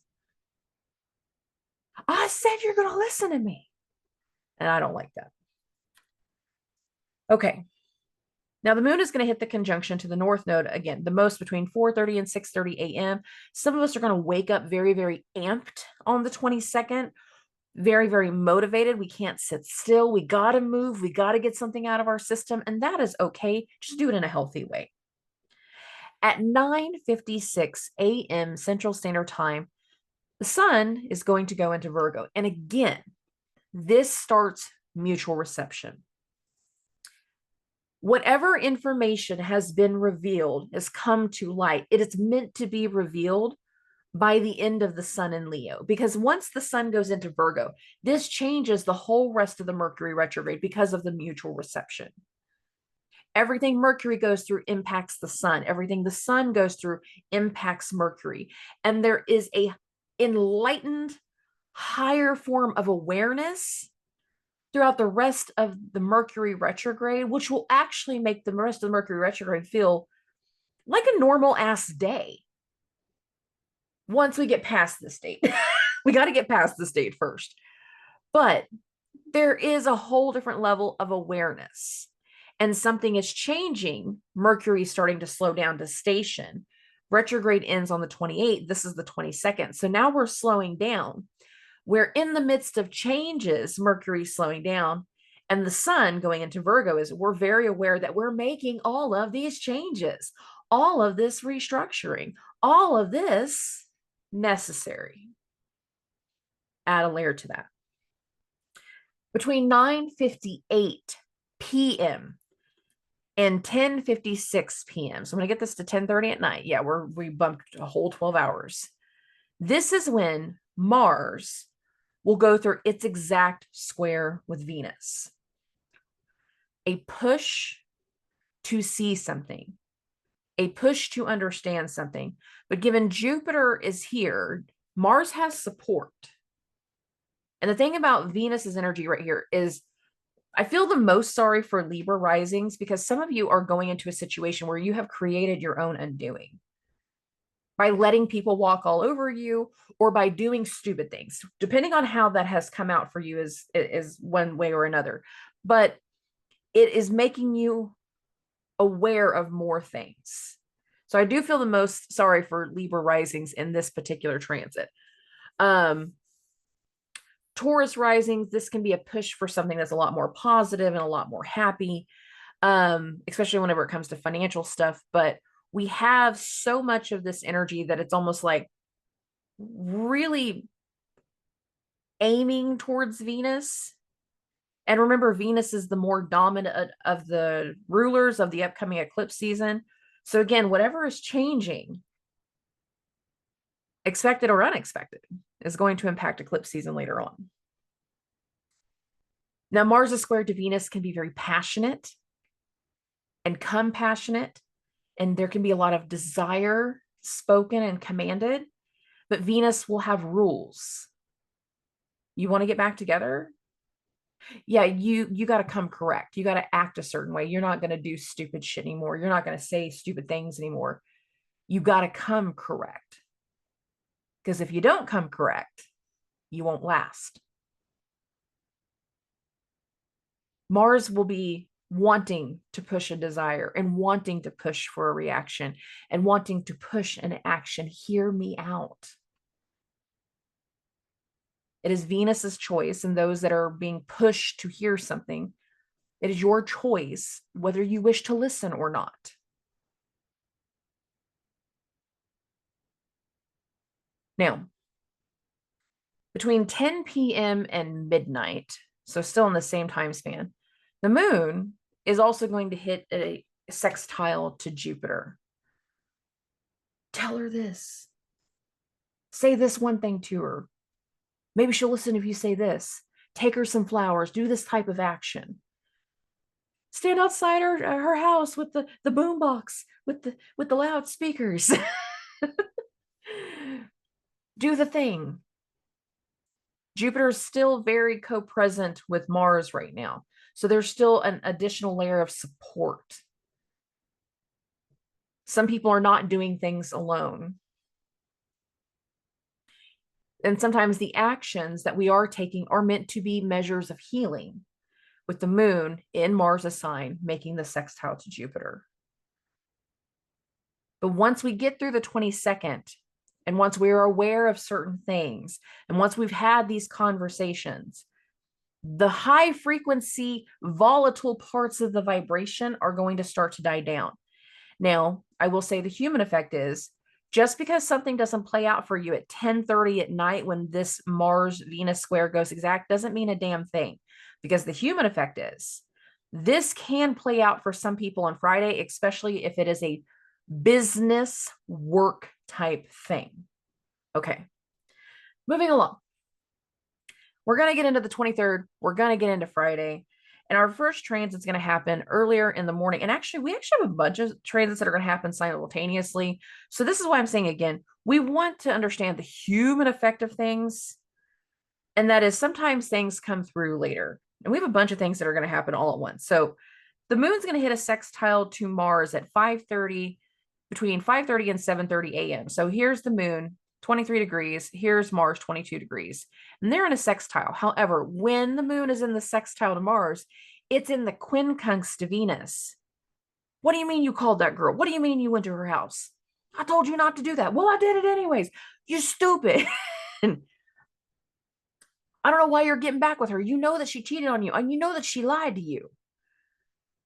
I said you're going to listen to me. And I don't like that. Okay. Now the moon is going to hit the conjunction to the North Node again, the most between 4:30 and 6:30 a.m. Some of us are going to wake up very, very amped on the 22nd, very, very motivated. We can't sit still. We got to move. We got to get something out of our system. And that is okay. Just do it in a healthy way. At 9:56 a.m. Central Standard Time, the sun is going to go into Virgo. And again, this starts mutual reception. Whatever information has been revealed has come to light. It is meant to be revealed by the end of the sun in Leo, because once the sun goes into Virgo, this changes the whole rest of the Mercury retrograde because of the mutual reception. Everything Mercury goes through impacts the sun. Everything the sun goes through impacts Mercury. And there is a enlightened, higher form of awareness throughout the rest of the Mercury retrograde, which will actually make the rest of the Mercury retrograde feel like a normal ass day. Once we get past this date, we got to get past this date first. But there is a whole different level of awareness, and something is changing. Mercury is starting to slow down to station. Retrograde ends on the 28th. This is the 22nd. So now we're slowing down. We're in the midst of changes. Mercury slowing down, and the sun going into Virgo is, we're very aware that we're making all of these changes, all of this restructuring, all of this necessary. Add a layer to that. Between 9:58 p.m. and 10:56 p.m. So I'm going to get this to 10:30 at night. Yeah, we bumped a whole 12 hours. This is when Mars will go through its exact square with Venus. A push to see something, a push to understand something. But given Jupiter is here, Mars has support. And the thing about Venus's energy right here is, I feel the most sorry for Libra risings, because some of you are going into a situation where you have created your own undoing by letting people walk all over you, or by doing stupid things, depending on how that has come out for you is one way or another. But it is making you aware of more things. So I do feel the most sorry for Libra risings in this particular transit. Taurus risings, this can be a push for something that's a lot more positive and a lot more happy, especially whenever it comes to financial stuff. But we have so much of this energy that it's almost like really aiming towards Venus. And remember, Venus is the more dominant of the rulers of the upcoming eclipse season. So again, whatever is changing, expected or unexpected, is going to impact eclipse season later on. Now, Mars is squared to Venus can be very passionate and compassionate, and there can be a lot of desire spoken and commanded, but Venus will have rules. You want to get back together? Yeah, you got to come correct. You got to act a certain way. You're not going to do stupid shit anymore. You're not going to say stupid things anymore. You got to come correct. Because if you don't come correct, you won't last. Mars will be wanting to push a desire and wanting to push for a reaction and wanting to push an action. Hear me out. It is Venus's choice, and those that are being pushed to hear something, it is your choice whether you wish to listen or not. Now, between 10 p.m. and midnight, so still in the same time span, the moon is also going to hit a sextile to Jupiter. Tell her this. Say this one thing to her. Maybe she'll listen if you say this. Take her some flowers. Do this type of action. Stand outside her house with the boombox, with the loudspeakers. Do the thing. Jupiter is still very co-present with Mars right now. So there's still an additional layer of support. Some people are not doing things alone. And sometimes the actions that we are taking are meant to be measures of healing, with the moon in Mars' sign making the sextile to Jupiter. But once we get through the 22nd, and once we are aware of certain things, and once we've had these conversations, the high frequency, volatile parts of the vibration are going to start to die down. Now, I will say the human effect is, just because something doesn't play out for you at 10:30 at night when this Mars-Venus square goes exact doesn't mean a damn thing, because the human effect is, this can play out for some people on Friday, especially if it is a business work type thing. Okay, moving along. We're going to get into the 23rd. We're going to get into Friday. And our first transit's going to happen earlier in the morning. And actually, we actually have a bunch of transits that are going to happen simultaneously. So this is why I'm saying again, we want to understand the human effect of things. And that is sometimes things come through later. And we have a bunch of things that are going to happen all at once. So the moon's going to hit a sextile to Mars at 5:30, between 5:30 and 7:30 a.m. So here's the moon, 23 degrees. Here's Mars, 22 degrees. And they're in a sextile. However, when the moon is in the sextile to Mars, it's in the quincunx to Venus. What do you mean you called that girl? What do you mean you went to her house? I told you not to do that. Well, I did it anyways. You stupid. And I don't know why you're getting back with her. You know that she cheated on you, and you know that she lied to you.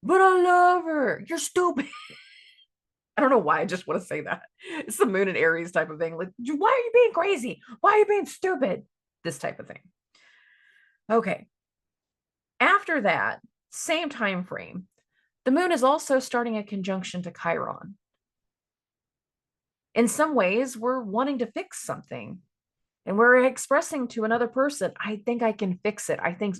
But I love her. You're stupid. I don't know why I just want to say that. It's the moon and Aries type of thing. Like, why are you being crazy? Why are you being stupid? This type of thing. Okay. After that, same time frame, the moon is also starting a conjunction to Chiron. In some ways, we're wanting to fix something, and we're expressing to another person, I think I can fix it. I think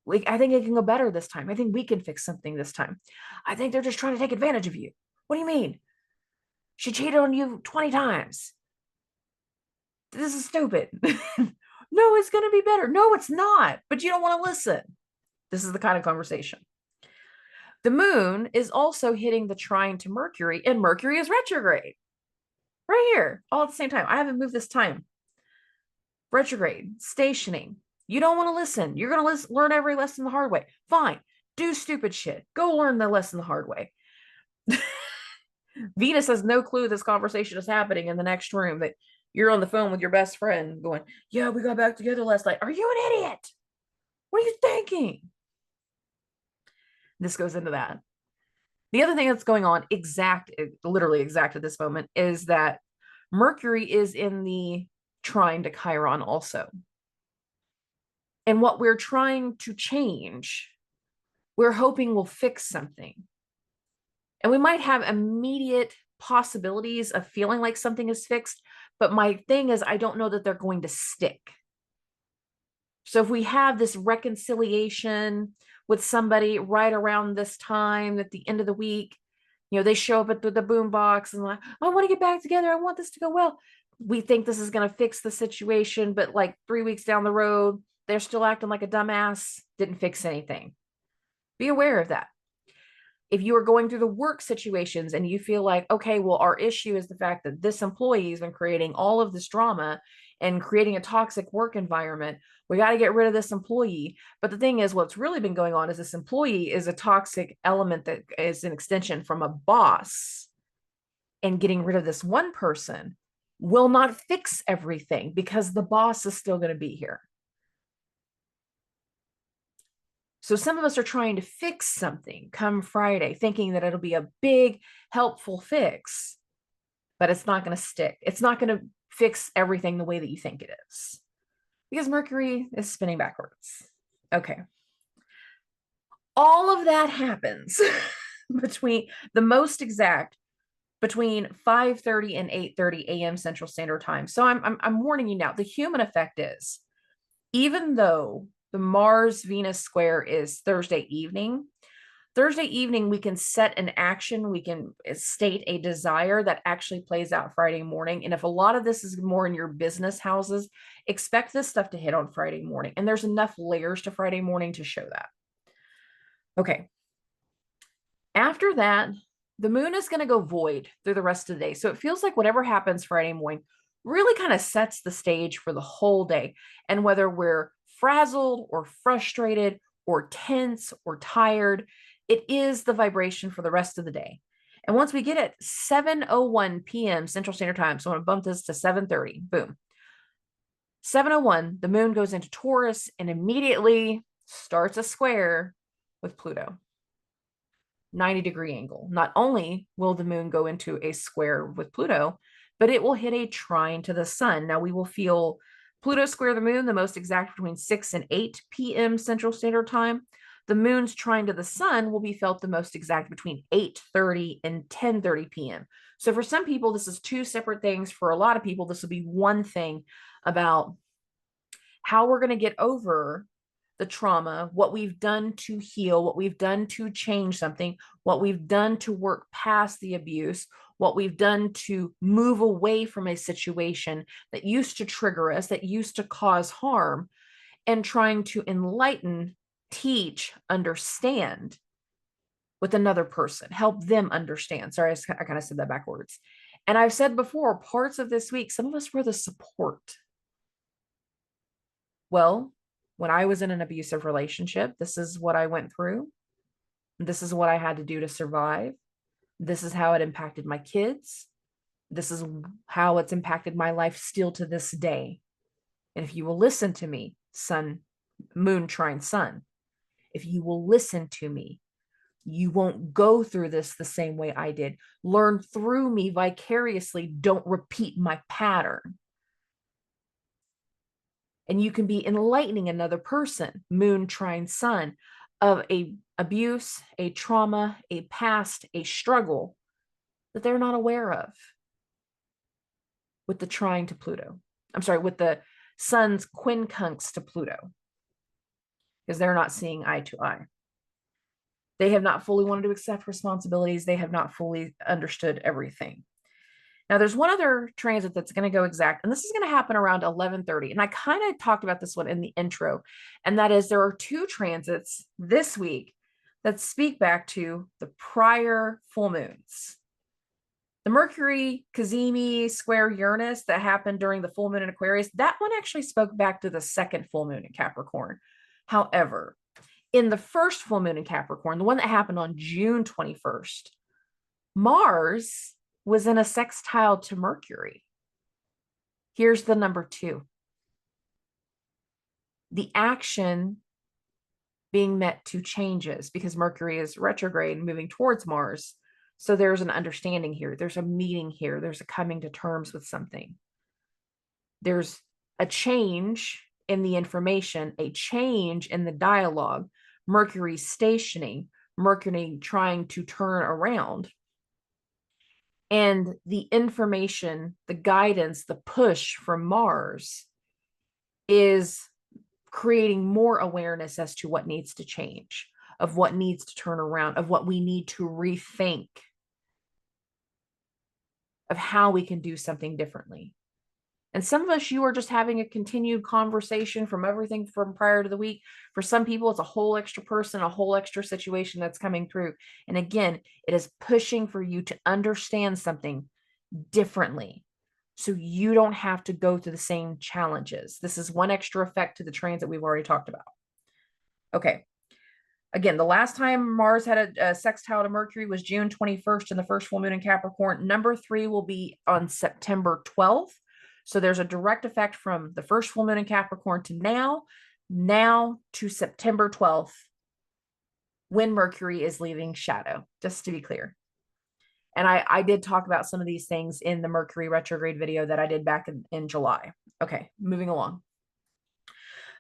it can go better this time. I think we can fix something this time. I think they're just trying to take advantage of you. What do you mean? She cheated on you 20 times. This is stupid. No, it's going to be better. No, it's not. But you don't want to listen. This is the kind of conversation. The moon is also hitting the trine to Mercury, and Mercury is retrograde. Right here, all at the same time. I haven't moved this time. Retrograde, stationing. You don't want to listen. You're going to learn every lesson the hard way. Fine. Do stupid shit. Go learn the lesson the hard way. Venus has no clue this conversation is happening in the next room, that you're on the phone with your best friend going, yeah, we got back together last night. Are you an idiot? What are you thinking? This goes into that. The other thing that's going on literally exact at this moment, is that Mercury is in the trine to Chiron also. And what we're trying to change, we're hoping will fix something. And we might have immediate possibilities of feeling like something is fixed, but my thing is, I don't know that they're going to stick. So if we have this reconciliation with somebody right around this time at the end of the week, they show up at the boom box and like, I want to get back together. I want this to go well. We think this is going to fix the situation, but like 3 weeks down the road, they're still acting like a dumbass. Didn't fix anything. Be aware of that. If you are going through the work situations and you feel like, okay, well, our issue is the fact that this employee has been creating all of this drama and creating a toxic work environment, we got to get rid of this employee. But the thing is, what's really been going on is this employee is a toxic element that is an extension from a boss, and getting rid of this one person will not fix everything because the boss is still going to be here. So some of us are trying to fix something come Friday, thinking that it'll be a big, helpful fix, but it's not going to stick. It's not going to fix everything the way that you think it is, because Mercury is spinning backwards. Okay. All of that happens between 5:30 and 8:30 a.m. Central Standard Time. So I'm warning you now. The human effect is, even though the Mars-Venus square is Thursday evening, we can set an action, we can state a desire that actually plays out Friday morning. And if a lot of this is more in your business houses, expect this stuff to hit on Friday morning. And there's enough layers to Friday morning to show that. Okay. After that, the moon is going to go void through the rest of the day. So it feels like whatever happens Friday morning really kind of sets the stage for the whole day. And whether we're frazzled or frustrated or tense or tired, it is the vibration for the rest of the day. And once we get at 7:01 p.m. Central Standard Time, so I'm going to bump this to 7:30, boom. 7:01, the moon goes into Taurus and immediately starts a square with Pluto. 90-degree angle. Not only will the moon go into a square with Pluto, but it will hit a trine to the sun. Now we will feel Pluto square the moon the most exact between 6 and 8 p.m. Central Standard Time. The moon's trine to the sun will be felt the most exact between 8:30 and 10:30 p.m. So for some people, this is two separate things. For a lot of people, this will be one thing about how we're going to get over the trauma, what we've done to heal, what we've done to change something, what we've done to work past the abuse, what we've done to move away from a situation that used to trigger us, that used to cause harm, and trying to enlighten, teach, understand with another person, help them understand. Sorry, I kind of said that backwards. And I've said before, parts of this week, some of us were the support. Well, when I was in an abusive relationship, this is what I went through. This is what I had to do to survive. This is how it impacted my kids. This is how it's impacted my life still to this day. And if you will listen to me, sun, moon, trine, sun, if you will listen to me, you won't go through this the same way I did. Learn through me vicariously. Don't repeat my pattern. And you can be enlightening another person, moon, trine, sun, of a abuse, a trauma, a past, a struggle that they're not aware of with the trine to Pluto. I'm sorry, with the sun's quincunx to Pluto, because they're not seeing eye to eye. They have not fully wanted to accept responsibilities. They have not fully understood everything. Now, there's one other transit that's going to go exact, and this is going to happen around 11:30. And I kind of talked about this one in the intro, and that is there are two transits this week that speak back to the prior full moons. The Mercury Cazimi square Uranus that happened during the full moon in Aquarius, that one actually spoke back to the second full moon in Capricorn. However, in the first full moon in Capricorn, the one that happened on June 21st, Mars was in a sextile to Mercury. Here's the number 2. The action being met to changes because Mercury is retrograde and moving towards Mars. So there's an understanding here. There's a meeting here. There's a coming to terms with something. There's a change in the information, a change in the dialogue. Mercury stationing, Mercury trying to turn around. And the information, the guidance, the push from Mars is creating more awareness as to what needs to change, of what needs to turn around, of what we need to rethink, of how we can do something differently. And some of us, you are just having a continued conversation from everything from prior to the week. For some people, it's a whole extra person, a whole extra situation that's coming through. And again, it is pushing for you to understand something differently so you don't have to go through the same challenges. This is one extra effect to the transit we've already talked about. Okay. Again, the last time Mars had a sextile to Mercury was June 21st in the first full moon in Capricorn. Number 3 will be on September 12th. So there's a direct effect from the first full moon in Capricorn to now to September 12th, when Mercury is leaving shadow, just to be clear. And I did talk about some of these things in the Mercury retrograde video that I did back in July. Okay, moving along.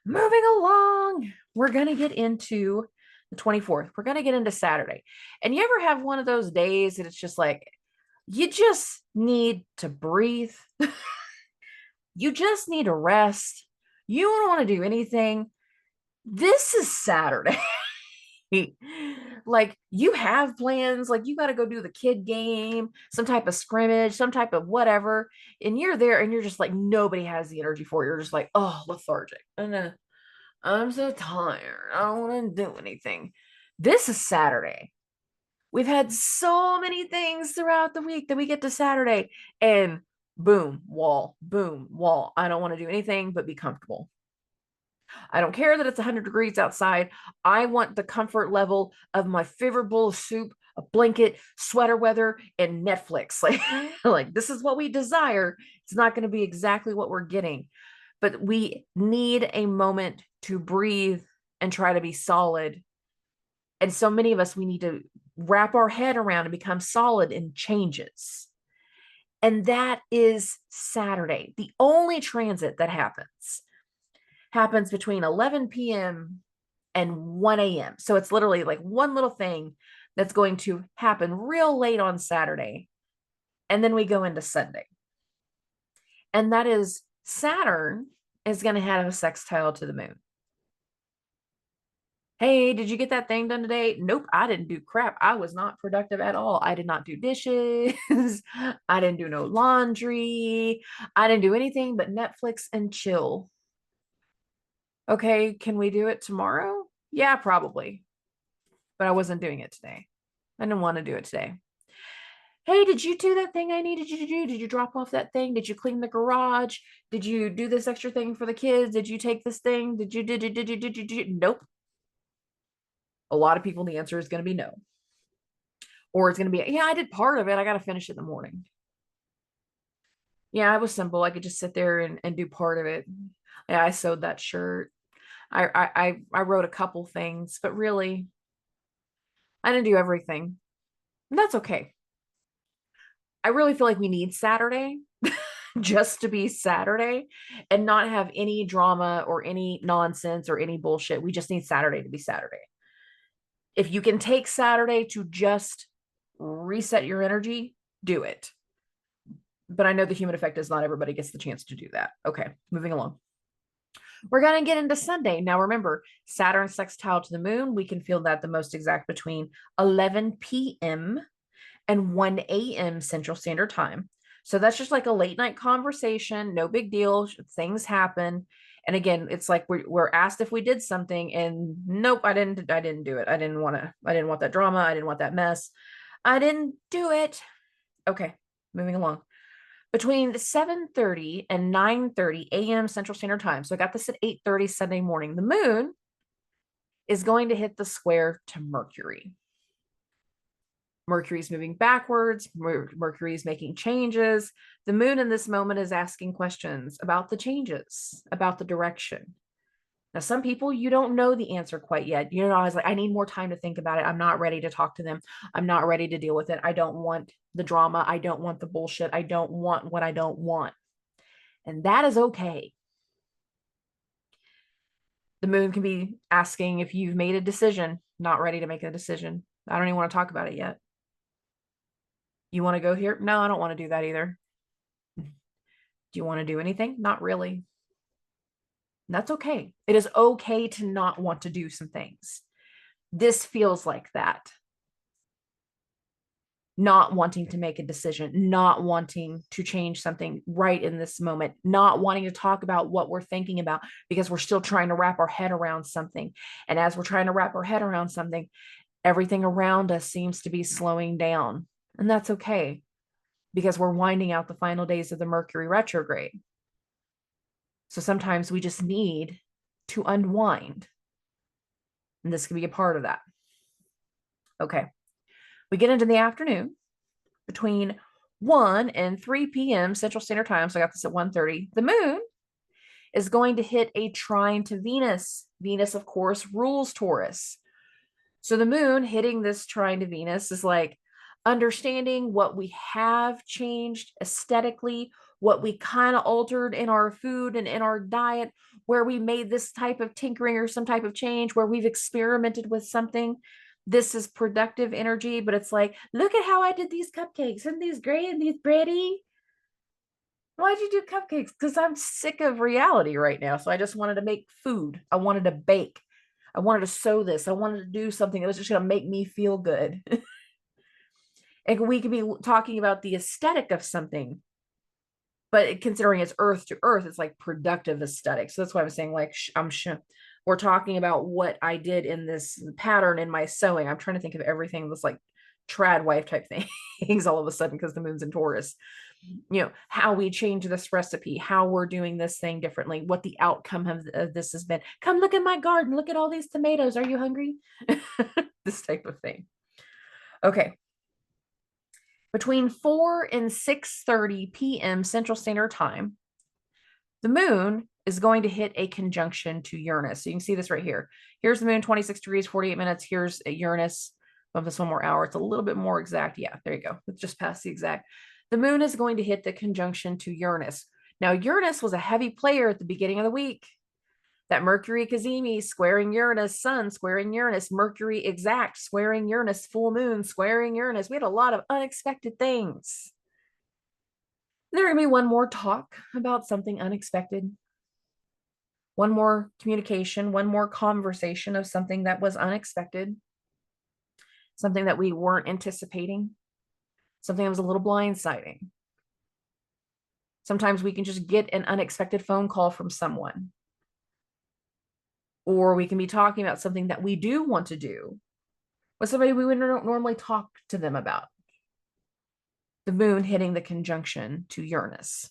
We're going to get into the 24th. We're going to get into Saturday. And you ever have one of those days that it's just like, you just need to breathe. You just need to rest. You don't want to do anything. This is Saturday. Like, you have plans, like you got to go do the kid game, some type of scrimmage, some type of whatever, and you're there and you're just like, nobody has the energy for it. You're just like, oh, lethargic. I'm so tired. I don't want to do anything. This is Saturday. We've had so many things throughout the week that we get to Saturday and boom, wall, boom, wall. I don't want to do anything but be comfortable. I don't care that it's 100 degrees outside. I want the comfort level of my favorite bowl of soup, a blanket, sweater weather, and Netflix. Like this is what we desire. It's not going to be exactly what we're getting, but we need a moment to breathe and try to be solid. And so many of us, we need to wrap our head around and become solid in changes. And that is Saturday. The only transit that happens between 11 p.m. and 1 a.m. So it's literally like one little thing that's going to happen real late on Saturday. And then we go into Sunday. And that is Saturn is going to have a sextile to the moon. Hey, did you get that thing done today? Nope, I didn't do crap. I was not productive at all. I did not do dishes. I didn't do no laundry. I didn't do anything but Netflix and chill. Okay, can we do it tomorrow? Yeah, probably. But I wasn't doing it today. I didn't want to do it today. Hey, did you do that thing I needed you to do? Did you drop off that thing? Did you clean the garage? Did you do this extra thing for the kids? Did you take this thing? Did you? Nope. A lot of people, the answer is going to be no. Or it's going to be, yeah, I did part of it. I got to finish it in the morning. Yeah, it was simple. I could just sit there and do part of it. Yeah, I sewed that shirt. I wrote a couple things, but really, I didn't do everything. And that's okay. I really feel like we need Saturday just to be Saturday and not have any drama or any nonsense or any bullshit. We just need Saturday to be Saturday. If you can take Saturday to just reset your energy, do it. But I know the human effect is not everybody gets the chance to do that. Okay, moving along. We're going to get into Sunday. Now, remember, Saturn sextile to the moon, we can feel that the most exact between 11 p.m. and 1 a.m. Central Standard Time. So that's just like a late night conversation. No big deal. Things happen. And again, it's like we're asked if we did something, and nope, I didn't do it. I didn't want that drama. I didn't want that mess. I didn't do it. Okay, moving along. Between 7:30 and 9:30 a.m. Central Standard Time. So I got this at 8:30 Sunday morning. The moon is going to hit the square to Mercury. Mercury's moving backwards. Mercury's making changes. The moon in this moment is asking questions about the changes, about the direction. Now, some people, you don't know the answer quite yet. You know, I was like, I need more time to think about it. I'm not ready to talk to them. I'm not ready to deal with it. I don't want the drama. I don't want the bullshit. I don't want what I don't want. And that is okay. The moon can be asking if you've made a decision, not ready to make a decision. I don't even want to talk about it yet. You want to go here? No, I don't want to do that either. Do you want to do anything? Not really. That's okay. It is okay to not want to do some things. This feels like that. Not wanting to make a decision, not wanting to change something right in this moment, not wanting to talk about what we're thinking about because we're still trying to wrap our head around something. And as we're trying to wrap our head around something, everything around us seems to be slowing down. And that's okay because we're winding out the final days of the Mercury retrograde. So sometimes we just need to unwind. And this can be a part of that. Okay. We get into the afternoon between 1 and 3 p.m. Central Standard Time. So I got this at 1:30. The moon is going to hit a trine to Venus. Venus, of course, rules Taurus. So the moon hitting this trine to Venus is like understanding what we have changed aesthetically, what we kind of altered in our food and in our diet, where we made this type of tinkering or some type of change, where we've experimented with something. This is productive energy, but it's like, look at how I did these cupcakes. Aren't these great and these pretty? Why'd you do cupcakes? Because I'm sick of reality right now. So I just wanted to make food. I wanted to bake. I wanted to sew this. I wanted to do something that was just going to make me feel good. And we could be talking about the aesthetic of something, but considering it's earth to earth, it's like productive aesthetic. So that's why I'm saying, like, we're talking about what I did in this pattern in my sewing. I'm trying to think of everything that's like trad wife type things all of a sudden because the moon's in Taurus. You know, how we change this recipe, how we're doing this thing differently, what the outcome of this has been. Come look at my garden. Look at all these tomatoes. Are you hungry? This type of thing. Okay. Between 4 and 6:30 p.m. Central Standard Time, the moon is going to hit a conjunction to Uranus. So you can see this right here. Here's the moon, 26 degrees, 48 minutes. Here's Uranus. Bump this one more hour. It's a little bit more exact. Yeah, there you go. It's just past the exact. The moon is going to hit the conjunction to Uranus. Now, Uranus was a heavy player at the beginning of the week. That Mercury Cazimi squaring Uranus, Sun squaring Uranus, Mercury exact squaring Uranus, full moon squaring Uranus. We had a lot of unexpected things. There going to be one more talk about something unexpected. one more communication, one more conversation of something that was unexpected, something that we weren't anticipating, something that was a little blindsiding. Sometimes we can just get an unexpected phone call from someone, or we can be talking about something that we do want to do with somebody we wouldn't normally talk to them about. The moon hitting the conjunction to Uranus.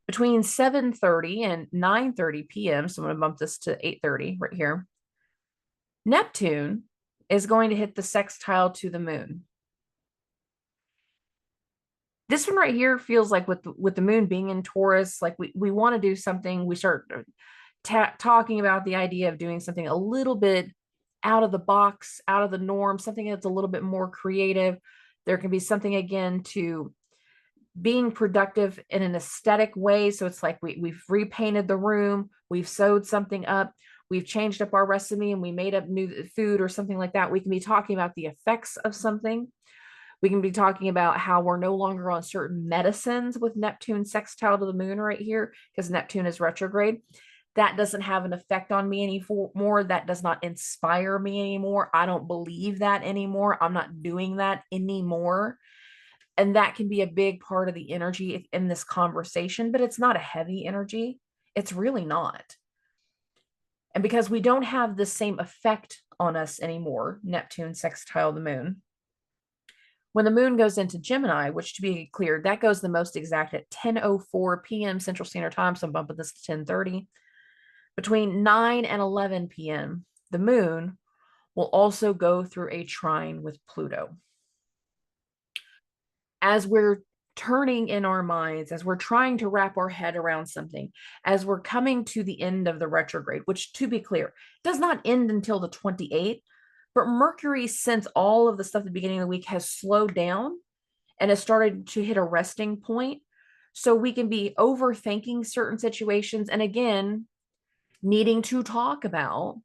Between 7:30 and 9:30 p.m., so I'm going to bump this to 8:30 right here, Neptune is going to hit the sextile to the moon. This one right here feels like with the moon being in Taurus, like we want to do something. We start talking about the idea of doing something a little bit out of the box, out of the norm, something that's a little bit more creative. There can be something, again, to being productive in an aesthetic way. So it's like we've repainted the room, we've sewed something up, we've changed up our recipe, and we made up new food or something like that. We can be talking about the effects of something. We can be talking about how we're no longer on certain medicines with Neptune sextile to the moon right here, because Neptune is retrograde. That doesn't have an effect on me anymore. That does not inspire me anymore. I don't believe that anymore. I'm not doing that anymore. And that can be a big part of the energy in this conversation, but it's not a heavy energy. It's really not. And because we don't have the same effect on us anymore, Neptune sextile the moon, when the moon goes into Gemini, which, to be clear, that goes the most exact at 10:04 p.m. Central Standard Time, so I'm bumping this to 10:30. Between 9 and 11 p.m., the moon will also go through a trine with Pluto. As we're turning in our minds, as we're trying to wrap our head around something, as we're coming to the end of the retrograde, which, to be clear, does not end until the 28th, but Mercury, since all of the stuff at the beginning of the week, has slowed down and has started to hit a resting point. So we can be overthinking certain situations, and again, needing to talk about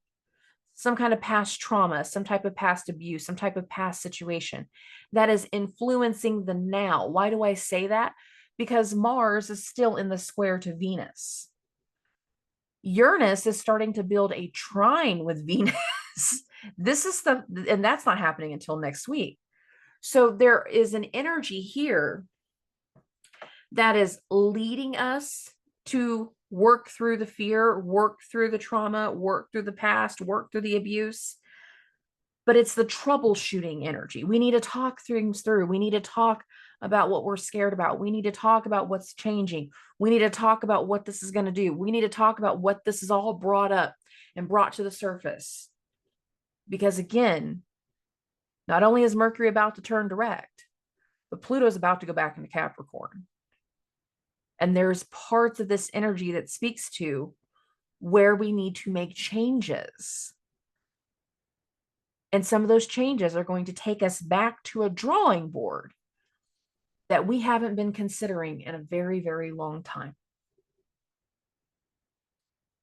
some kind of past trauma, some type of past abuse, some type of past situation that is influencing the now. Why do I say that? Because Mars is still in the square to Venus. Uranus is starting to build a trine with Venus. And that's not happening until next week. So there is an energy here that is leading us to work through the fear, work through the trauma, work through the past, work through the abuse. But it's the troubleshooting energy. We need to talk things through. We need to talk about what we're scared about. We need to talk about what's changing. We need to talk about what this is going to do. We need to talk about what this is all brought up and brought to the surface. Because again, not only is Mercury about to turn direct, but Pluto is about to go back into Capricorn. And there's parts of this energy that speaks to where we need to make changes. And some of those changes are going to take us back to a drawing board that we haven't been considering in a very, very long time.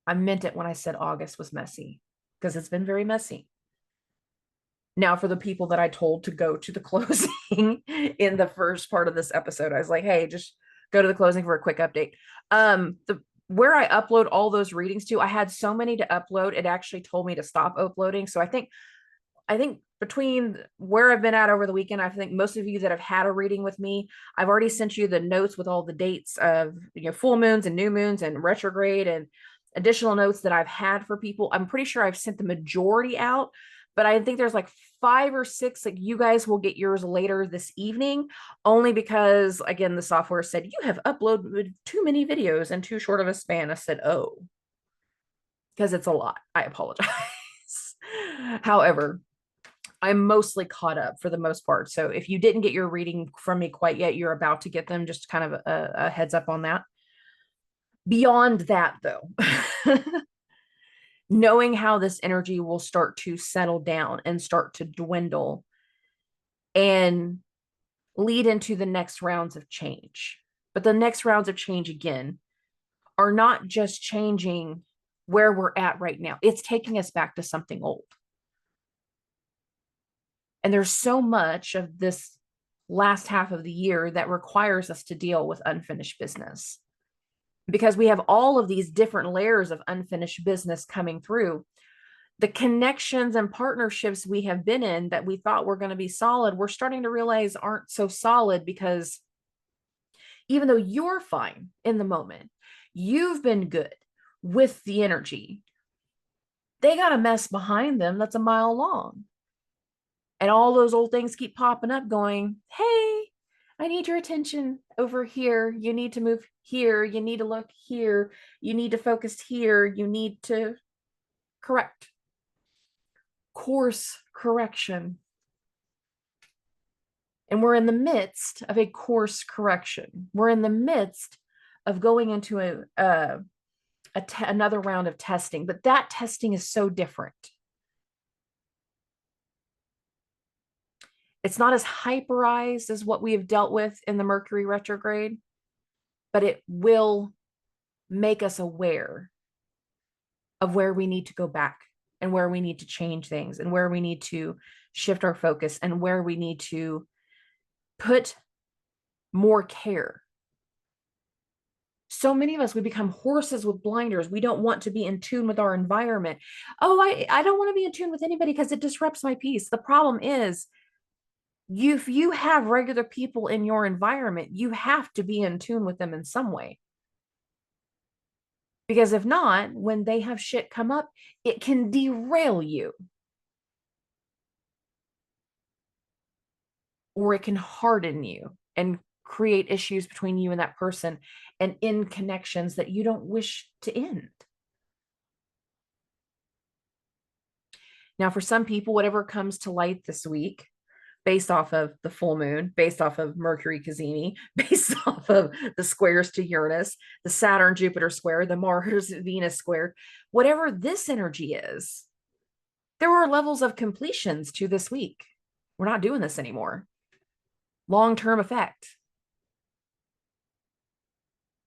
I meant it when I said August was messy, because it's been very messy. Now, for the people that I told to go to the closing in the first part of this episode, I was like, hey, just go to the closing for a quick update. Where I upload all those readings to, I had so many to upload, it actually told me to stop uploading. So I think between where I've been at over the weekend, I think most of you that have had a reading with me, I've already sent you the notes with all the dates of, full moons and new moons and retrograde and additional notes that I've had for people. I'm pretty sure I've sent the majority out, but I think there's like 5 or 6, like you guys will get yours later this evening, only because, again, the software said, you have uploaded too many videos in too short of a span. I said, oh, because it's a lot. I apologize. However, I'm mostly caught up for the most part. So if you didn't get your reading from me quite yet, you're about to get them. Just kind of a heads up on that. Beyond that, though, knowing how this energy will start to settle down and start to dwindle and lead into the next rounds of change. But the next rounds of change, again, are not just changing where we're at right now. It's taking us back to something old. And there's so much of this last half of the year that requires us to deal with unfinished business. because we have all of these different layers of unfinished business coming through. The connections and partnerships we have been in that we thought were going to be solid, we're starting to realize aren't so solid, because even though you're fine in the moment, you've been good with the energy, they got a mess behind them that's a mile long. And all those old things keep popping up going, hey, I need your attention over here. You need to move here. You need to look here. You need to focus here. You need to correct. Course correction. And we're in the midst of a course correction. We're in the midst of going into another round of testing, but that testing is so different. It's not as hyperized as what we have dealt with in the Mercury retrograde, but it will make us aware of where we need to go back and where we need to change things and where we need to shift our focus and where we need to put more care. So many of us, we become horses with blinders. We don't want to be in tune with our environment. Oh, I don't want to be in tune with anybody because it disrupts my peace. The problem is, if you have regular people in your environment, you have to be in tune with them in some way. Because if not, when they have shit come up, it can derail you. Or it can harden you and create issues between you and that person and in connections that you don't wish to end. Now, for some people, whatever comes to light this week, based off of the full moon, based off of Mercury Cazimi, based off of the squares to Uranus, the Saturn Jupiter square, the Mars Venus square, whatever this energy is, there are levels of completions to this week. We're not doing this anymore. Long-term effect.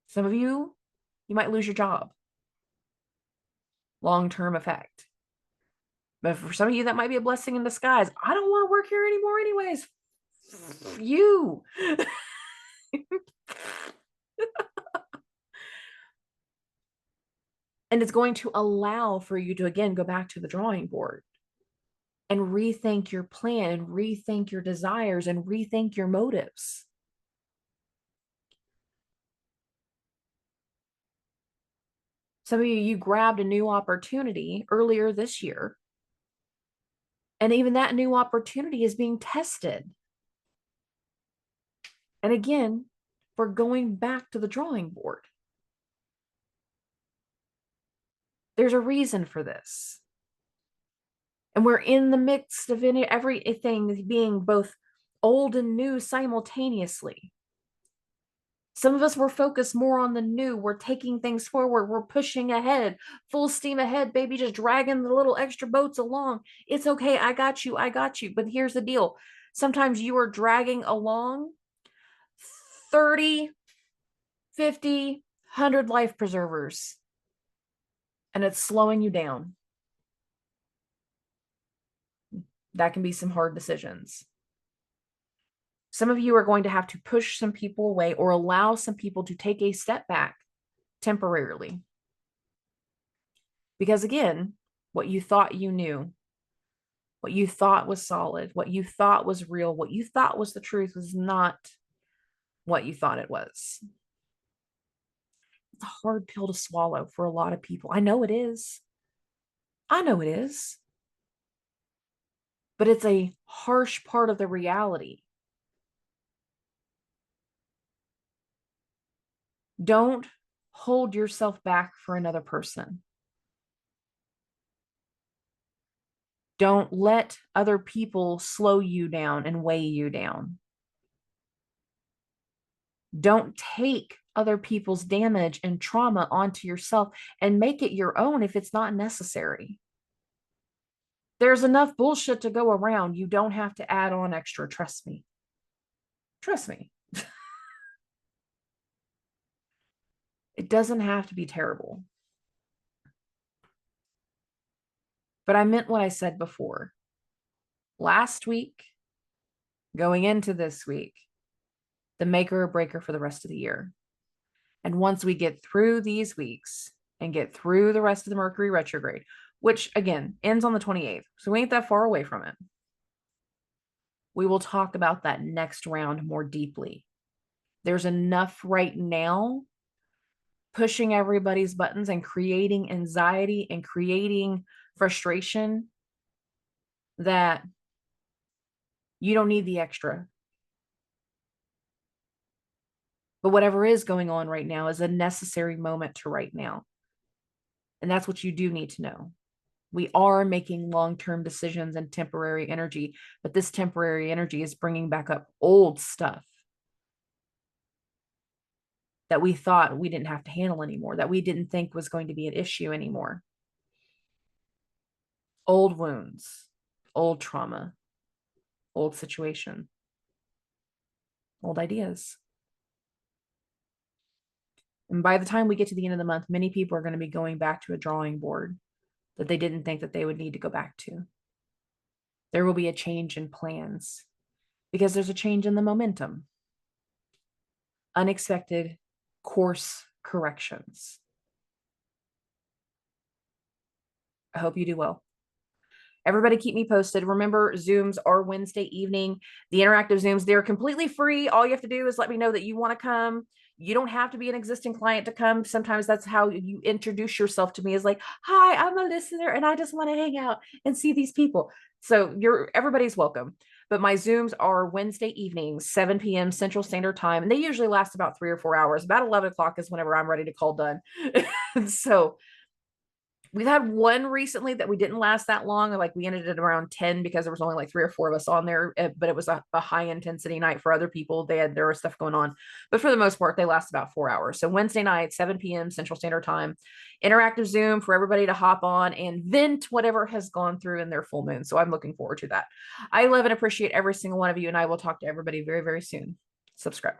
Some of you might lose your job. Long-term effect. But for some of you, that might be a blessing in disguise. I don't want to work here anymore anyways. You. And it's going to allow for you to, again, go back to the drawing board and rethink your plan and rethink your desires and rethink your motives. Some of you, you grabbed a new opportunity earlier this year, and even that new opportunity is being tested. And again, we're going back to the drawing board. There's a reason for this. And we're in the midst of everything being both old and new simultaneously. Some of us were focused more on the new. We're taking things forward. We're pushing ahead, full steam ahead, baby, just dragging the little extra boats along. It's okay. I got you. I got you. But here's the deal. Sometimes you are dragging along 30, 50, 100 life preservers, and it's slowing you down. That can be some hard decisions. Some of you are going to have to push some people away or allow some people to take a step back temporarily. Because again, what you thought you knew, what you thought was solid, what you thought was real, what you thought was the truth was not what you thought it was. It's a hard pill to swallow for a lot of people. I know it is. I know it is. But it's a harsh part of the reality. Don't hold yourself back for another person. Don't let other people slow you down and weigh you down. Don't take other people's damage and trauma onto yourself and make it your own if it's not necessary. There's enough bullshit to go around. You don't have to add on extra. Trust me. Trust me. It doesn't have to be terrible. But I meant what I said before. Last week, going into this week, the maker or breaker for the rest of the year. And once we get through these weeks and get through the rest of the Mercury retrograde, which again ends on the 28th, so we ain't that far away from it, we will talk about that next round more deeply. There's enough right now pushing everybody's buttons and creating anxiety and creating frustration that you don't need the extra. But whatever is going on right now is a necessary moment to right now. And that's what you do need to know. We are making long-term decisions and temporary energy, but this temporary energy is bringing back up old stuff that we thought we didn't have to handle anymore, that we didn't think was going to be an issue anymore. Old wounds, old trauma, old situation, old ideas. And by the time we get to the end of the month, many people are going to be going back to a drawing board that they didn't think that they would need to go back to. There will be a change in plans because there's a change in the momentum. Unexpected course corrections. I hope you do well. Everybody keep me posted. Remember, Zooms are Wednesday evening. The interactive Zooms, they're completely free. All you have to do is let me know that you want to come. You don't have to be an existing client to come. Sometimes that's how you introduce yourself to me, is like, hi, I'm a listener and I just want to hang out and see these people. So everybody's welcome. But my Zooms are Wednesday evenings, 7 p.m. Central Standard Time. And they usually last about 3 or 4 hours. About 11 o'clock is whenever I'm ready to call done. So we've had one recently that we didn't last that long. Like we ended at around 10 because there was only like 3 or 4 of us on there, but it was a high intensity night for other people. There was stuff going on, but for the most part, they last about 4 hours. So Wednesday night, 7 p.m. Central Standard Time, interactive Zoom for everybody to hop on and vent whatever has gone through in their full moon. So I'm looking forward to that. I love and appreciate every single one of you, and I will talk to everybody very, very soon. Subscribe.